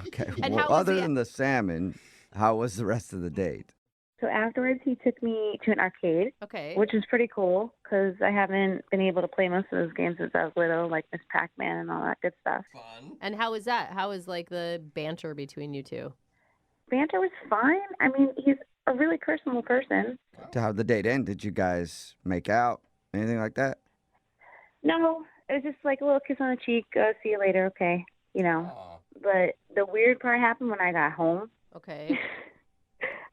Okay. And Well, how was other the- than the salmon, how was the rest of the date? So afterwards, he took me to an arcade, Okay. which was pretty cool because I haven't been able to play most of those games since I was little, like Miss Pac-Man and all that good stuff. Fun. And how was that? How was like the banter between you two? Banter was fine. I mean, he's a really personable person. To how the date end? Did you guys make out? Anything like that? No, it was just like a little kiss on the cheek. See you later, okay? You know. Aw. But the weird part happened when I got home. Okay.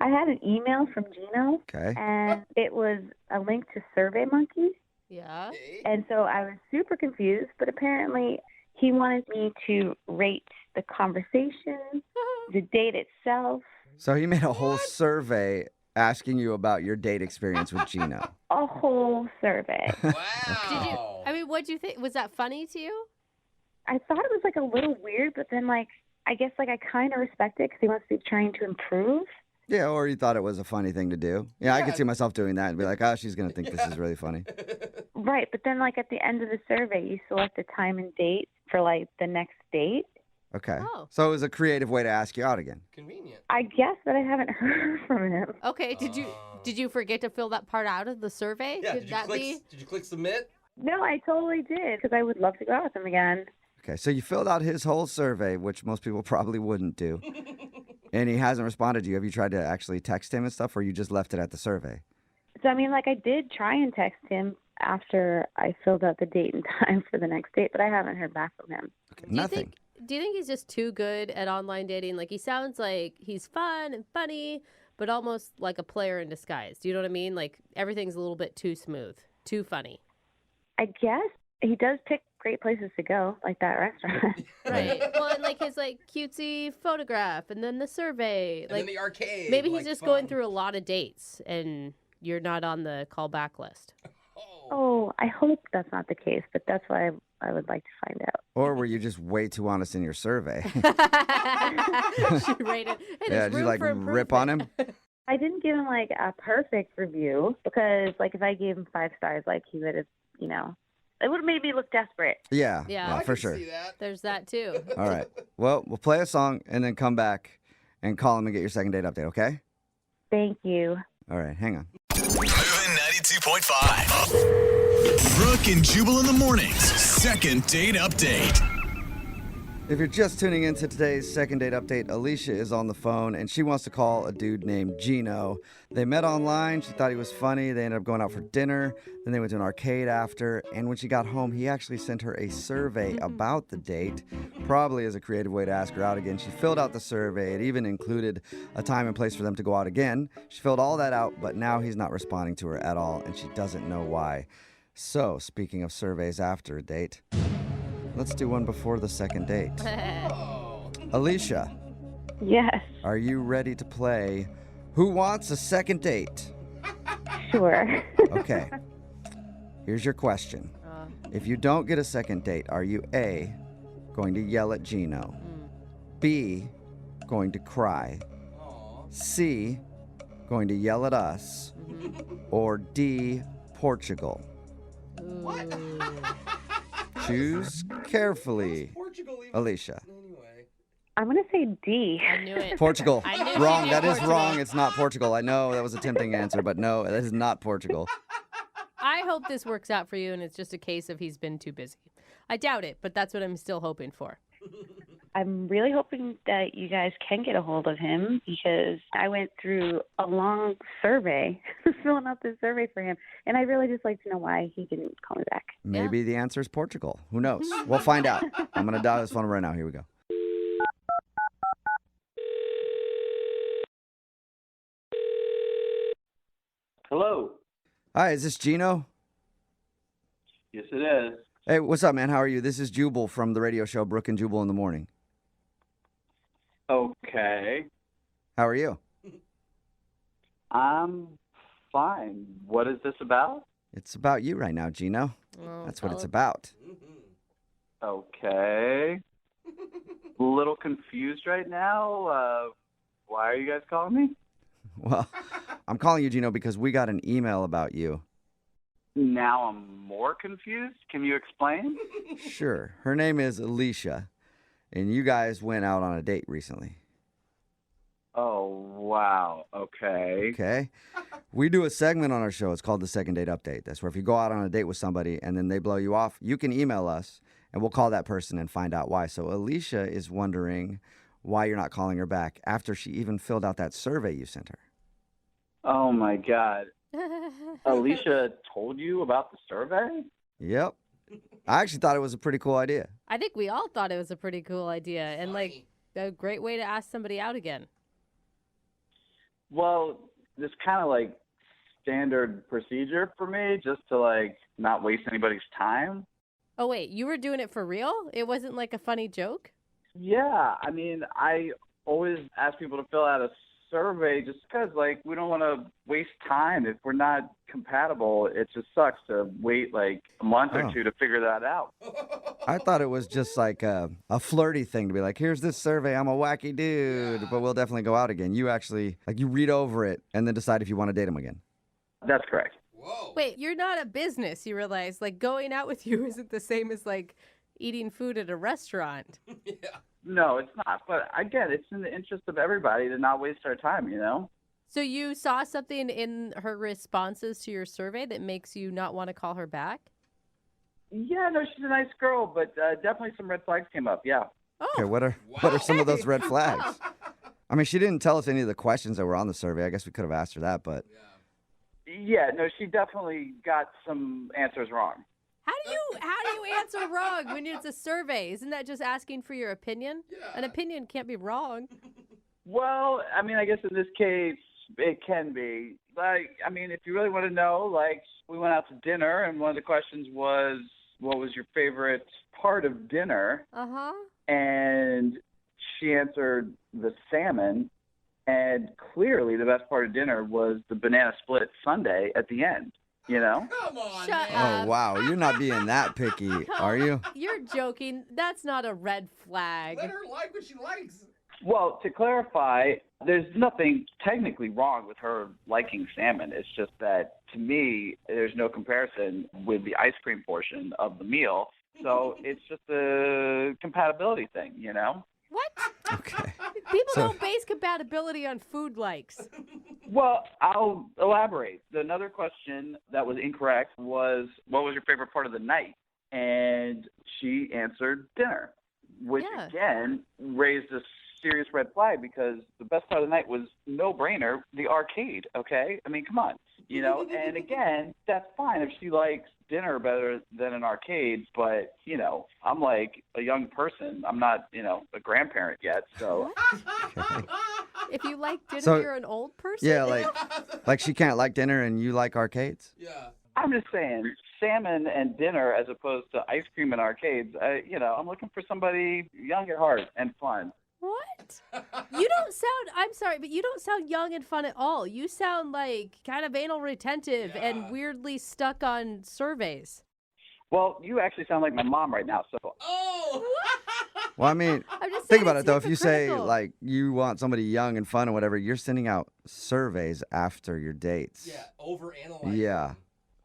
I had an email from Gino, Okay. and it was a link to SurveyMonkey. Yeah. And so I was super confused, but apparently he wanted me to rate the conversation, the date itself, So he made a whole survey asking you about your date experience with Gino. a whole survey. Wow. I mean, what'd you think? Was that funny to you? I thought it was like a little weird, but then like I guess like I kind of respect it because he wants to be trying to improve. Yeah, or you thought it was a funny thing to do. Yeah, I could Yeah. see myself doing that and be like, oh, she's going to think this is really funny. Right, but then like at the end of the survey, you select a time and date for like the next date. Okay. Oh. So it was a creative way to ask you out again. Convenient. I guess that I haven't heard from him. Okay. Did you forget to fill that part out of the survey? Yeah. Did that be? Did you click submit? No, I totally did because I would love to go out with him again. Okay, so you filled out his whole survey, which most people probably wouldn't do. And he hasn't responded to you. Have you tried to actually text him and stuff, or you just left it at the survey? So, I mean, like, I did try and text him after I filled out the date and time for the next date, but I haven't heard back from him. Okay, nothing. Do you think he's just too good at online dating? Like, he sounds like he's fun and funny, but almost like a player in disguise. Do you know what I mean? Like, everything's a little bit too smooth, too funny. I guess he does pick great places to go, like that restaurant. Right. Well, and like his like cutesy photograph, and then the survey, And like then the arcade. maybe he's like, just fun. going through a lot of dates, and you're not on the callback list. Oh, I hope that's not the case, but that's what I would like to find out. Or were you just way too honest in your survey? She rated. Hey, Yeah, there's did you room like for rip on him? I didn't give him like a perfect review because, like, if I gave him 5 stars, like, he would have, it would have made me look desperate. Yeah, Yeah. I for can sure. see that. There's that too. All right. Well, we'll play a song and then come back and call him and get your second date update, okay? Thank you. All right, hang on. Moving 92.5. Brooke and Jubal in the mornings. Second date update. If you're just tuning into today's second date update, Alicia is on the phone and she wants to call a dude named Gino. They met online. She thought he was funny. They ended up going out for dinner. Then they went to an arcade after. And when she got home, he actually sent her a survey about the date, probably as a creative way to ask her out again. She filled out the survey. It even included a time and place for them to go out again. She filled all that out, but now he's not responding to her at all, and she doesn't know why. So, speaking of surveys after a date, let's do one before the second date. Alicia, Yes, are you ready to play Who Wants a Second Date? sure. Okay. Here's your question. If you don't get a second date, are you A, going to yell at Gino, B, going to cry, C, going to yell at us, or D, Portugal? Choose carefully, Portugal even. Alicia. Anyway. I'm going to say D. I knew it. Portugal. I knew Wrong. she'd That get is Portugal. wrong. It's not Portugal. I know that was a tempting answer, but no, that is not Portugal. I hope this works out for you, and it's just a case of he's been too busy. I doubt it, but that's what I'm still hoping for. I'm really hoping that you guys can get a hold of him because I went through a long survey, filling out this survey for him, and I really just like to know why he didn't call me back. Maybe the answer is Portugal. Who knows? We'll find out. I'm going to dial this phone right now. Here we go. Hello. Hi, is this Gino? Yes, it is. Hey, what's up, man? How are you? This is Jubal from the radio show Brooke and Jubal in the Morning. Okay. How are you? I'm fine. What is this about? It's about you right now, Gino. Oh, That's what it's tell about. Okay. A little confused right now. Why are you guys calling me? Well, I'm calling you, Gino, because we got an email about you. Now I'm more confused. Can you explain? Sure. Her name is Alicia, and you guys went out on a date recently. Oh, wow. Okay. Okay. We do a segment on our show. It's called the Second Date Update. That's where if you go out on a date with somebody and then they blow you off, you can email us and we'll call that person and find out why. So Alicia is wondering why you're not calling her back after she even filled out that survey you sent her. Oh, my God. Alicia told you about the survey? Yep. I actually thought it was a pretty cool idea. I think we all thought it was a pretty cool idea and like a great way to ask somebody out again. Well, this kind of like standard procedure for me just to like not waste anybody's time. Oh, wait, you were doing it for real? It wasn't like a funny joke? Yeah, I mean, I always ask people to fill out a survey just because, like, we don't want to waste time. If we're not compatible, it just sucks to wait, like, a month or two to figure that out. I thought it was just like a flirty thing to be like, here's this survey, I'm a wacky dude, but we'll definitely go out again. You actually, like, you read over it and then decide if you want to date him again. That's correct. Wait, you're not a business, you realize. Like, going out with you isn't the same as, like, eating food at a restaurant. No, it's not. But again, it's in the interest of everybody to not waste our time, you know? So you saw something in her responses to your survey that makes you not want to call her back? Yeah, no, she's a nice girl, but definitely some red flags came up, yeah. Okay, what are some of those red flags? I mean, she didn't tell us any of the questions that were on the survey. I guess we could have asked her that, but. Yeah, no, she definitely got some answers wrong. How do you answer wrong when it's a survey? Isn't that just asking for your opinion? Yeah. An opinion can't be wrong. Well, I mean, I guess in this case, it can be. Like, I mean, if you really want to know, like, we went out to dinner, and one of the questions was, what was your favorite part of dinner? Uh-huh. And she answered the salmon, and clearly the best part of dinner was the banana split sundae at the end, you know? Come on, Shut man. Oh, wow. You're not being that picky, are you? You're joking. That's not a red flag. Let her like what she likes. Well, to clarify, there's nothing technically wrong with her liking salmon. It's just that, to me, there's no comparison with the ice cream portion of the meal. So it's just a compatibility thing, you know? What? Okay. People don't base compatibility on food likes. Well, I'll elaborate. Another question that was incorrect was, what was your favorite part of the night? And she answered dinner, which again raised a serious red flag because the best part of the night was no-brainer, the arcade, okay? I mean, come on, you know? And again, that's fine if she likes dinner better than an arcade, but, you know, I'm like a young person. I'm not, you know, a grandparent yet, so. Okay. If you like dinner, So- you're an old person? Yeah, like she can't like dinner and you like arcades? Yeah. I'm just saying, salmon and dinner as opposed to ice cream and arcades, you know, I'm looking for somebody young at heart and fun. What? You don't sound, I'm sorry, but you don't sound young and fun at all. You sound like kind of anal retentive and weirdly stuck on surveys. Well, you actually sound like my mom right now, so. Oh! Well, I mean, I'm just think saying about it, it's though. If you say, hypocritical. like, you want somebody young and fun or whatever, you're sending out surveys after your dates. Yeah, overanalyzing. Yeah.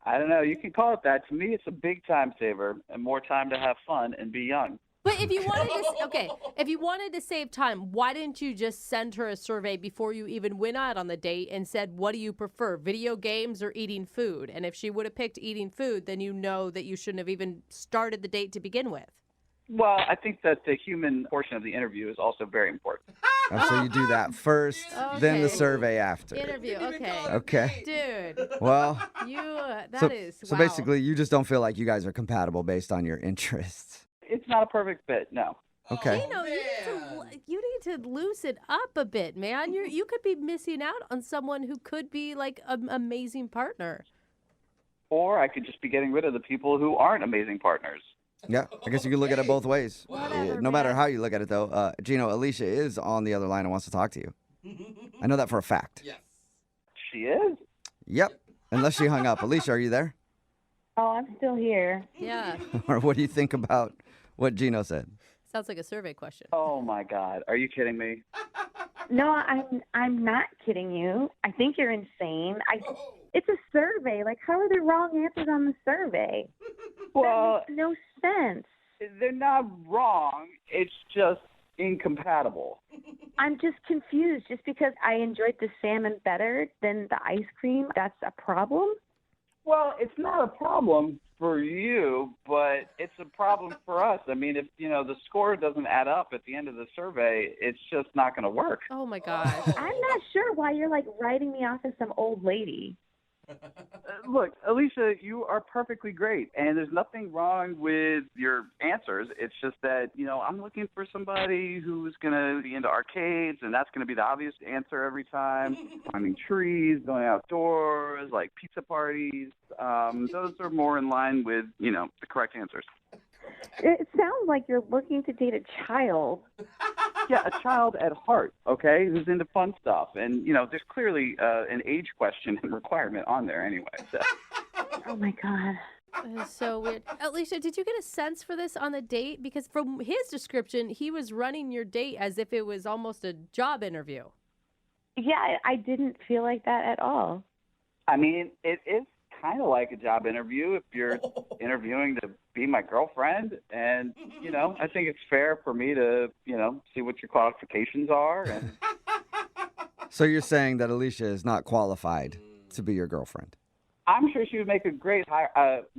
I don't know. You can call it that. To me, it's a big time saver and more time to have fun and be young. But if you wanted to, if you wanted to save time, why didn't you just send her a survey before you even went out on the date and said, what do you prefer, video games or eating food? And if she would have picked eating food, then you know that you shouldn't have even started the date to begin with. Well, I think that the human portion of the interview is also very important. Oh, so you do that first, then the Okay. survey after. Interview, okay. Okay. Dude, Well, that is so wow. basically, you just don't feel like you guys are compatible based on your interests. It's not a perfect fit, no. Okay. You know, you need to loosen up a bit, man. You could be missing out on someone who could be like an amazing partner. Or I could just be getting rid of the people who aren't amazing partners. Yeah, I guess you could look at it both ways. Whatever, No matter man. how you look at it, though, Gino, Alicia is on the other line and wants to talk to you. I know that for a fact. Yes. She is? Yep. Unless she hung up. Alicia, are you there? Oh, I'm still here. Yeah. Or what do you think about what Gino said? Sounds like a survey question. Oh, my God. Are you kidding me? No, I'm not kidding you. I think you're insane. It's a survey. Like, how are there wrong answers on the survey? Well, that makes no sense. They're not wrong. It's just incompatible. I'm just confused. Just because I enjoyed the salmon better than the ice cream, that's a problem? Well, it's not a problem for you, but it's a problem for us. I mean, if, you know, the score doesn't add up at the end of the survey, it's just not going to work. Oh, my gosh. I'm not sure why you're, like, writing me off as some old lady. Look, Alicia, you are perfectly great, and there's nothing wrong with your answers. It's just that, you know, I'm looking for somebody who's going to be into arcades, and that's going to be the obvious answer every time. Climbing trees, going outdoors, like pizza parties. Those are more in line with, you know, the correct answers. It sounds like you're looking to date a child. Yeah, a child at heart, okay, who's into fun stuff. And, you know, there's clearly an age question and requirement on there anyway. So. Oh, my God. That is so weird. Alicia, did you get a sense for this on the date? Because from his description, he was running your date as if it was almost a job interview. Yeah, I didn't feel like that at all. I mean, it is kind of like a job interview if you're interviewing to be my girlfriend. And, you know, I think it's fair for me to, you know, see what your qualifications are. And So you're saying that Alicia is not qualified to be your girlfriend? I'm sure she would make a great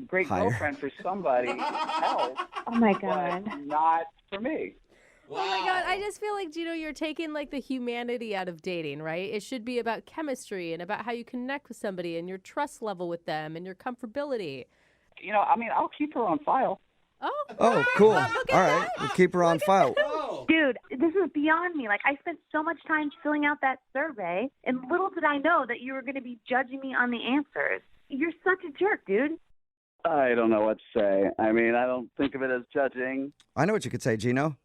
great Hire. girlfriend for somebody else. Oh, my but God. not for me. Oh my God, I just feel like, Gino, you're taking like the humanity out of dating, right? It should be about chemistry and about how you connect with somebody and your trust level with them and your comfortability. I'll keep her on file. Oh, cool. All right. We'll keep her on file. Dude, this is beyond me. Like, I spent so much time filling out that survey, and little did I know that you were going to be judging me on the answers. You're such a jerk, dude. I don't know what to say. I don't think of it as judging. I know what you could say, Gino.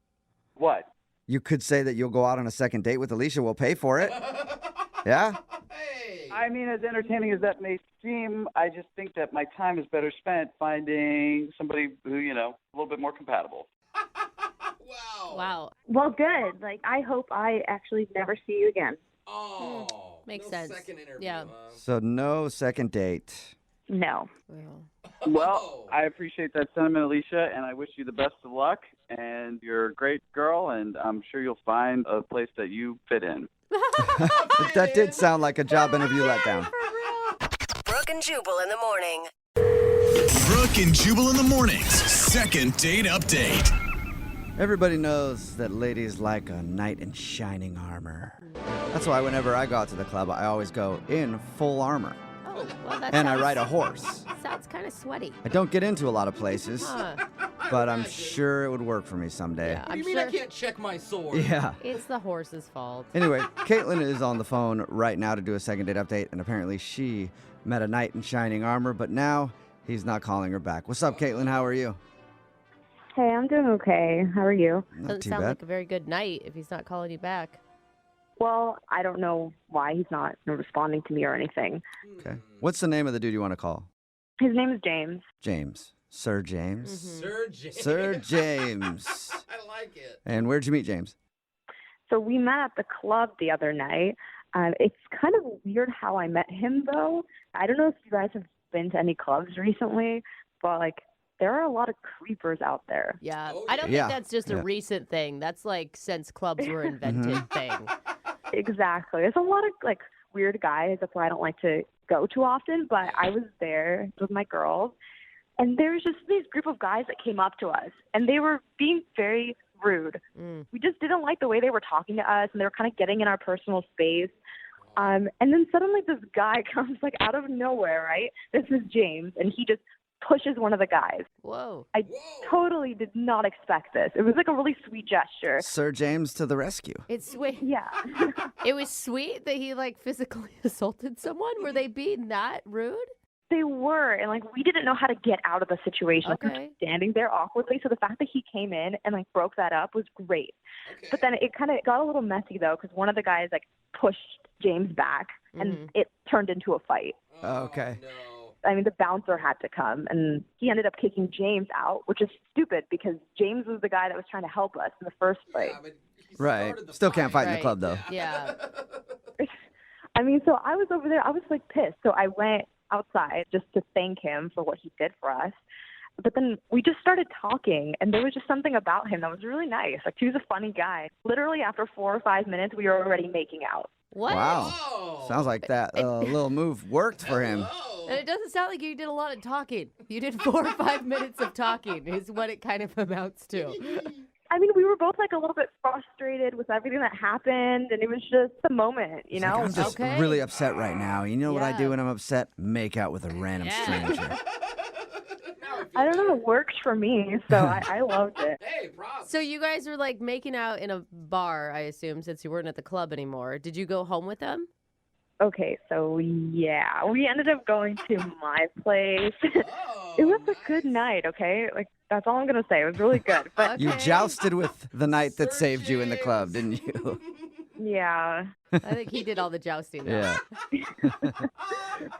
What? You could say that you'll go out on a second date with Alicia. We'll pay for it. Yeah? As entertaining as that may seem, I just think that my time is better spent finding somebody who, a little bit more compatible. Wow. Well, good. Like, I hope I actually never see you again. Oh, Makes no sense. Second interview, Yeah. huh? So no second date. No. Well, I appreciate that sentiment, Alicia, and I wish you the best of luck. And you're a great girl, and I'm sure you'll find a place that you fit in. That did sound like a job interview letdown. Brooke and Jubal in the morning. Brooke and Jubal in the mornings. Second date update. Everybody knows that ladies like a knight in shining armor. That's why whenever I go out to the club, I always go in full armor. Oh, well, that And I sounds- ride a horse. Sounds kind of sweaty. I don't get into a lot of places, Huh. but I'm sure it would work for me someday. Yeah, What do I'm you mean sure I can't check my sword? Yeah. it's the horse's fault. Anyway, Caitlin is on the phone right now to do a second date update, and apparently she met a knight in shining armor, but now he's not calling her back. What's up, Caitlin? How are you? Hey, I'm doing okay. How are you? Not Doesn't too sound bad. like a very good night if he's not calling you back. Well, I don't know why he's not responding to me or anything. Okay. What's the name of the dude you want to call? His name is James. James. Sir James? Sir James. Sir James. I like it. And where'd you meet James? So we met at the club the other night. It's kind of weird how I met him, though. I don't know if you guys have been to any clubs recently, but, like, there are a lot of creepers out there. Yeah, Oh, I don't yeah. think that's just a Yeah. recent thing. That's like since clubs were invented thing. Exactly. There's a lot of, like, weird guys. That's why I don't like to go too often, but I was there with my girls, and there was just this group of guys that came up to us, and they were being very rude. We just didn't like the way they were talking to us, and they were kind of getting in our personal space. And then suddenly this guy comes, like, out of nowhere, right? This is James, and he just pushes one of the guys. Whoa. I totally did not expect this. It was like a really sweet gesture. Sir James to the rescue. It's sweet. Yeah. It was sweet that he like physically assaulted someone. Were they being that rude? They were, and like we didn't know how to get out of the situation. Like, we were Okay. just standing there awkwardly. So the fact that he came in and like broke that up was great. But then it kind of got a little messy though, because one of the guys like pushed James back, and it turned into a fight. Okay. I mean, the bouncer had to come, and he ended up kicking James out, which is stupid because James was the guy that was trying to help us in the first place. Right. Still can't fight in the Right. club, though. Yeah. I mean, so I was over there. I was like pissed. So I went outside just to thank him for what he did for us. But then we just started talking, and there was just something about him that was really nice. Like, he was a funny guy. Literally, after 4 or 5 minutes, we were already making out. What? Wow. Sounds like that little move worked for him. And it doesn't sound like you did a lot of talking. You did 4 or 5 minutes of talking is what it kind of amounts to. I mean, we were both like a little bit frustrated with everything that happened, and it was just the moment, you know? I'm just really upset right now. You know what I Yeah. do when I'm upset? Make out with a random stranger. I don't know, it worked for me, so I loved it. So you guys were like making out in a bar, I assume, since you weren't at the club anymore. Did you go home with them? Okay, so yeah, we ended up going to my place. It was a good night, okay? Like, that's all I'm going to say. It was really good. But You jousted with the knight that saved you in the club, didn't you? yeah. I think he did all the jousting. Though. Yeah.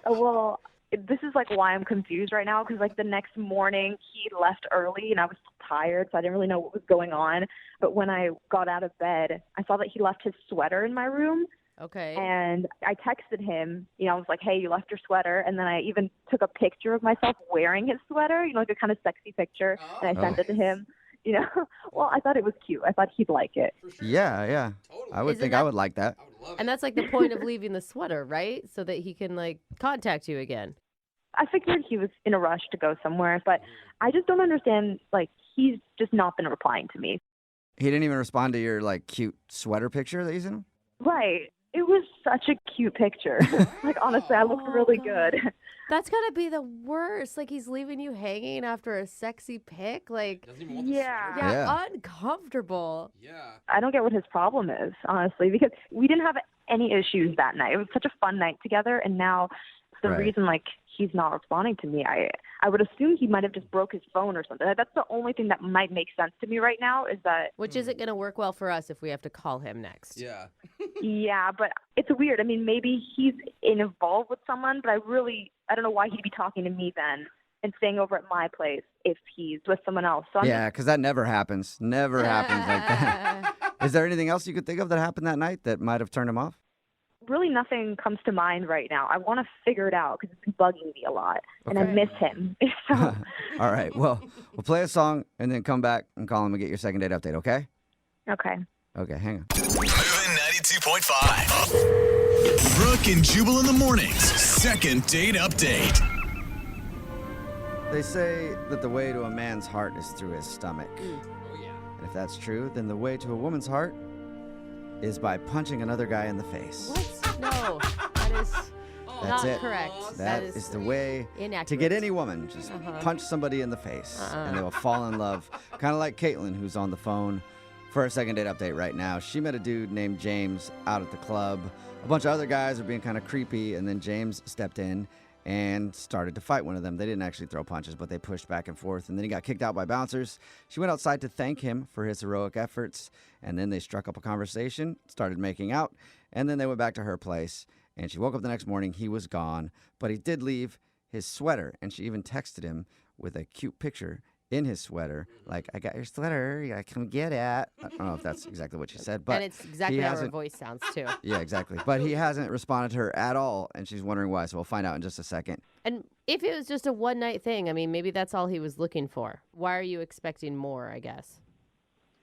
Well, this is like why I'm confused right now, because like the next morning he left early and I was tired, so I didn't really know what was going on. But when I got out of bed, I saw that he left his sweater in my room. Okay. And I texted him, you know, I was like, hey, you left your sweater. And then I even took a picture of myself wearing his sweater, you know, like a kind of sexy picture. And I sent it to him, you know. Well, I thought it was cute. I thought he'd like it. Yeah, yeah. I would Isn't think I would like that. And that's like the point of leaving the sweater, right? So that he can like contact you again. I figured he was in a rush to go somewhere, but I just don't understand, like, he's just not been replying to me. He didn't even respond to your like cute sweater picture that you sent him? Right. It was such a cute picture. Like, honestly, I looked really good. That's gotta be the worst. Like, he's leaving you hanging after a sexy pic. Like, Yeah. uncomfortable. Yeah. I don't get what his problem is, honestly, because we didn't have any issues that night. It was such a fun night together, and now the Right. reason, like, he's not responding to me, I would assume he might have just broke his phone or something. That's the only thing that might make sense to me right now is that... Which isn't going to work well for us if we have to call him next. Yeah. Yeah, but it's weird. I mean, maybe he's involved with someone, but I don't know why he'd be talking to me then and staying over at my place if he's with someone else. So I'm Yeah, because that never happens. Never happens like that. Is there anything else you could think of that happened that night that might have turned him off? really nothing comes to mind right now. I want to figure it out because it's been bugging me a lot, and I Okay. miss him. So All right. Well, we'll play a song and then come back and call him and get your second date update, okay? okay. Okay, hang on. Moving 92.5. Brooke and Jubal in the mornings. Second date update. They say that the way to a man's heart is through his stomach. Oh, yeah. And if that's true, then the way to a woman's heart is by punching another guy in the face. What? No, that is That's not it. correct. That is the way inaccurate. to get any woman. Just Uh-huh. punch somebody in the face, and they will fall in love. Kind of like Caitlin, who's on the phone for a second date update right now. She met a dude named James out at the club. A bunch of other guys were being kind of creepy, and then James stepped in and started to fight one of them. They didn't actually throw punches, but they pushed back and forth, and then he got kicked out by bouncers. She went outside to thank him for his heroic efforts, and then they struck up a conversation, started making out, and then they went back to her place, and she woke up the next morning. He was gone, but he did leave his sweater, and she even texted him with a cute picture in his sweater, like, I got your sweater, you gotta come get it. I don't know if that's exactly what she said, but and it's exactly he how her hasn't- voice sounds, too. Yeah, exactly. But he hasn't responded to her at all, and she's wondering why, so we'll find out in just a second. And if it was just a one-night thing, I mean, maybe that's all he was looking for. Why are you expecting more, I guess?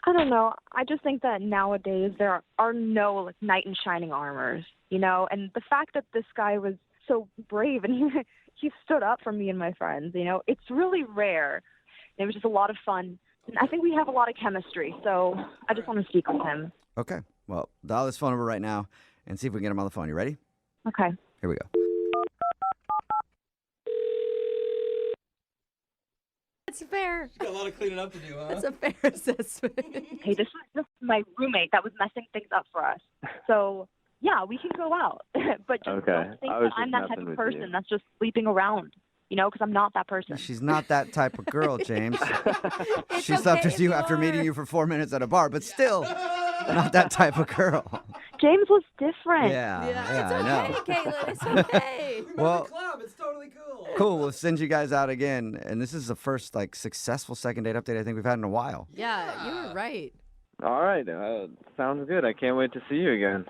I don't know. I just think that nowadays there are no like knight in shining armors, you know. And the fact that this guy was so brave and he stood up for me and my friends, you know, it's really rare. It was just a lot of fun. And I think we have a lot of chemistry, so I just want to speak with him. Okay, well, dial this phone number right now and see if we can get him on the phone. You ready? Okay. Here we go. That's fair. Got a lot of cleaning up to do, huh? That's a fair assessment. Hey, this was just my roommate that was messing things up for us. So, yeah, we can go out. But just Okay. don't think I was that I'm just that type messing of with person you. that's just sleeping around, you know, because I'm not that person. She's not that type of girl, James. She okay slept with if you you after are. meeting you for 4 minutes at a bar, but still not that type of girl. James was different. Yeah, it's I know. okay, Caitlin. It's okay. Well, Club, it's totally cool. cool. We'll send you guys out again, and this is the first like successful second date update I think we've had in a while. Yeah, you were right. All right. Sounds good. I can't wait to see you again.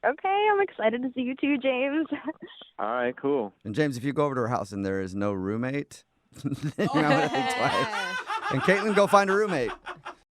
Okay, I'm excited to see you too, James. All right, cool. And James, if you go over to her house and there is no roommate, then you might want to think twice. And Caitlin, go find a roommate.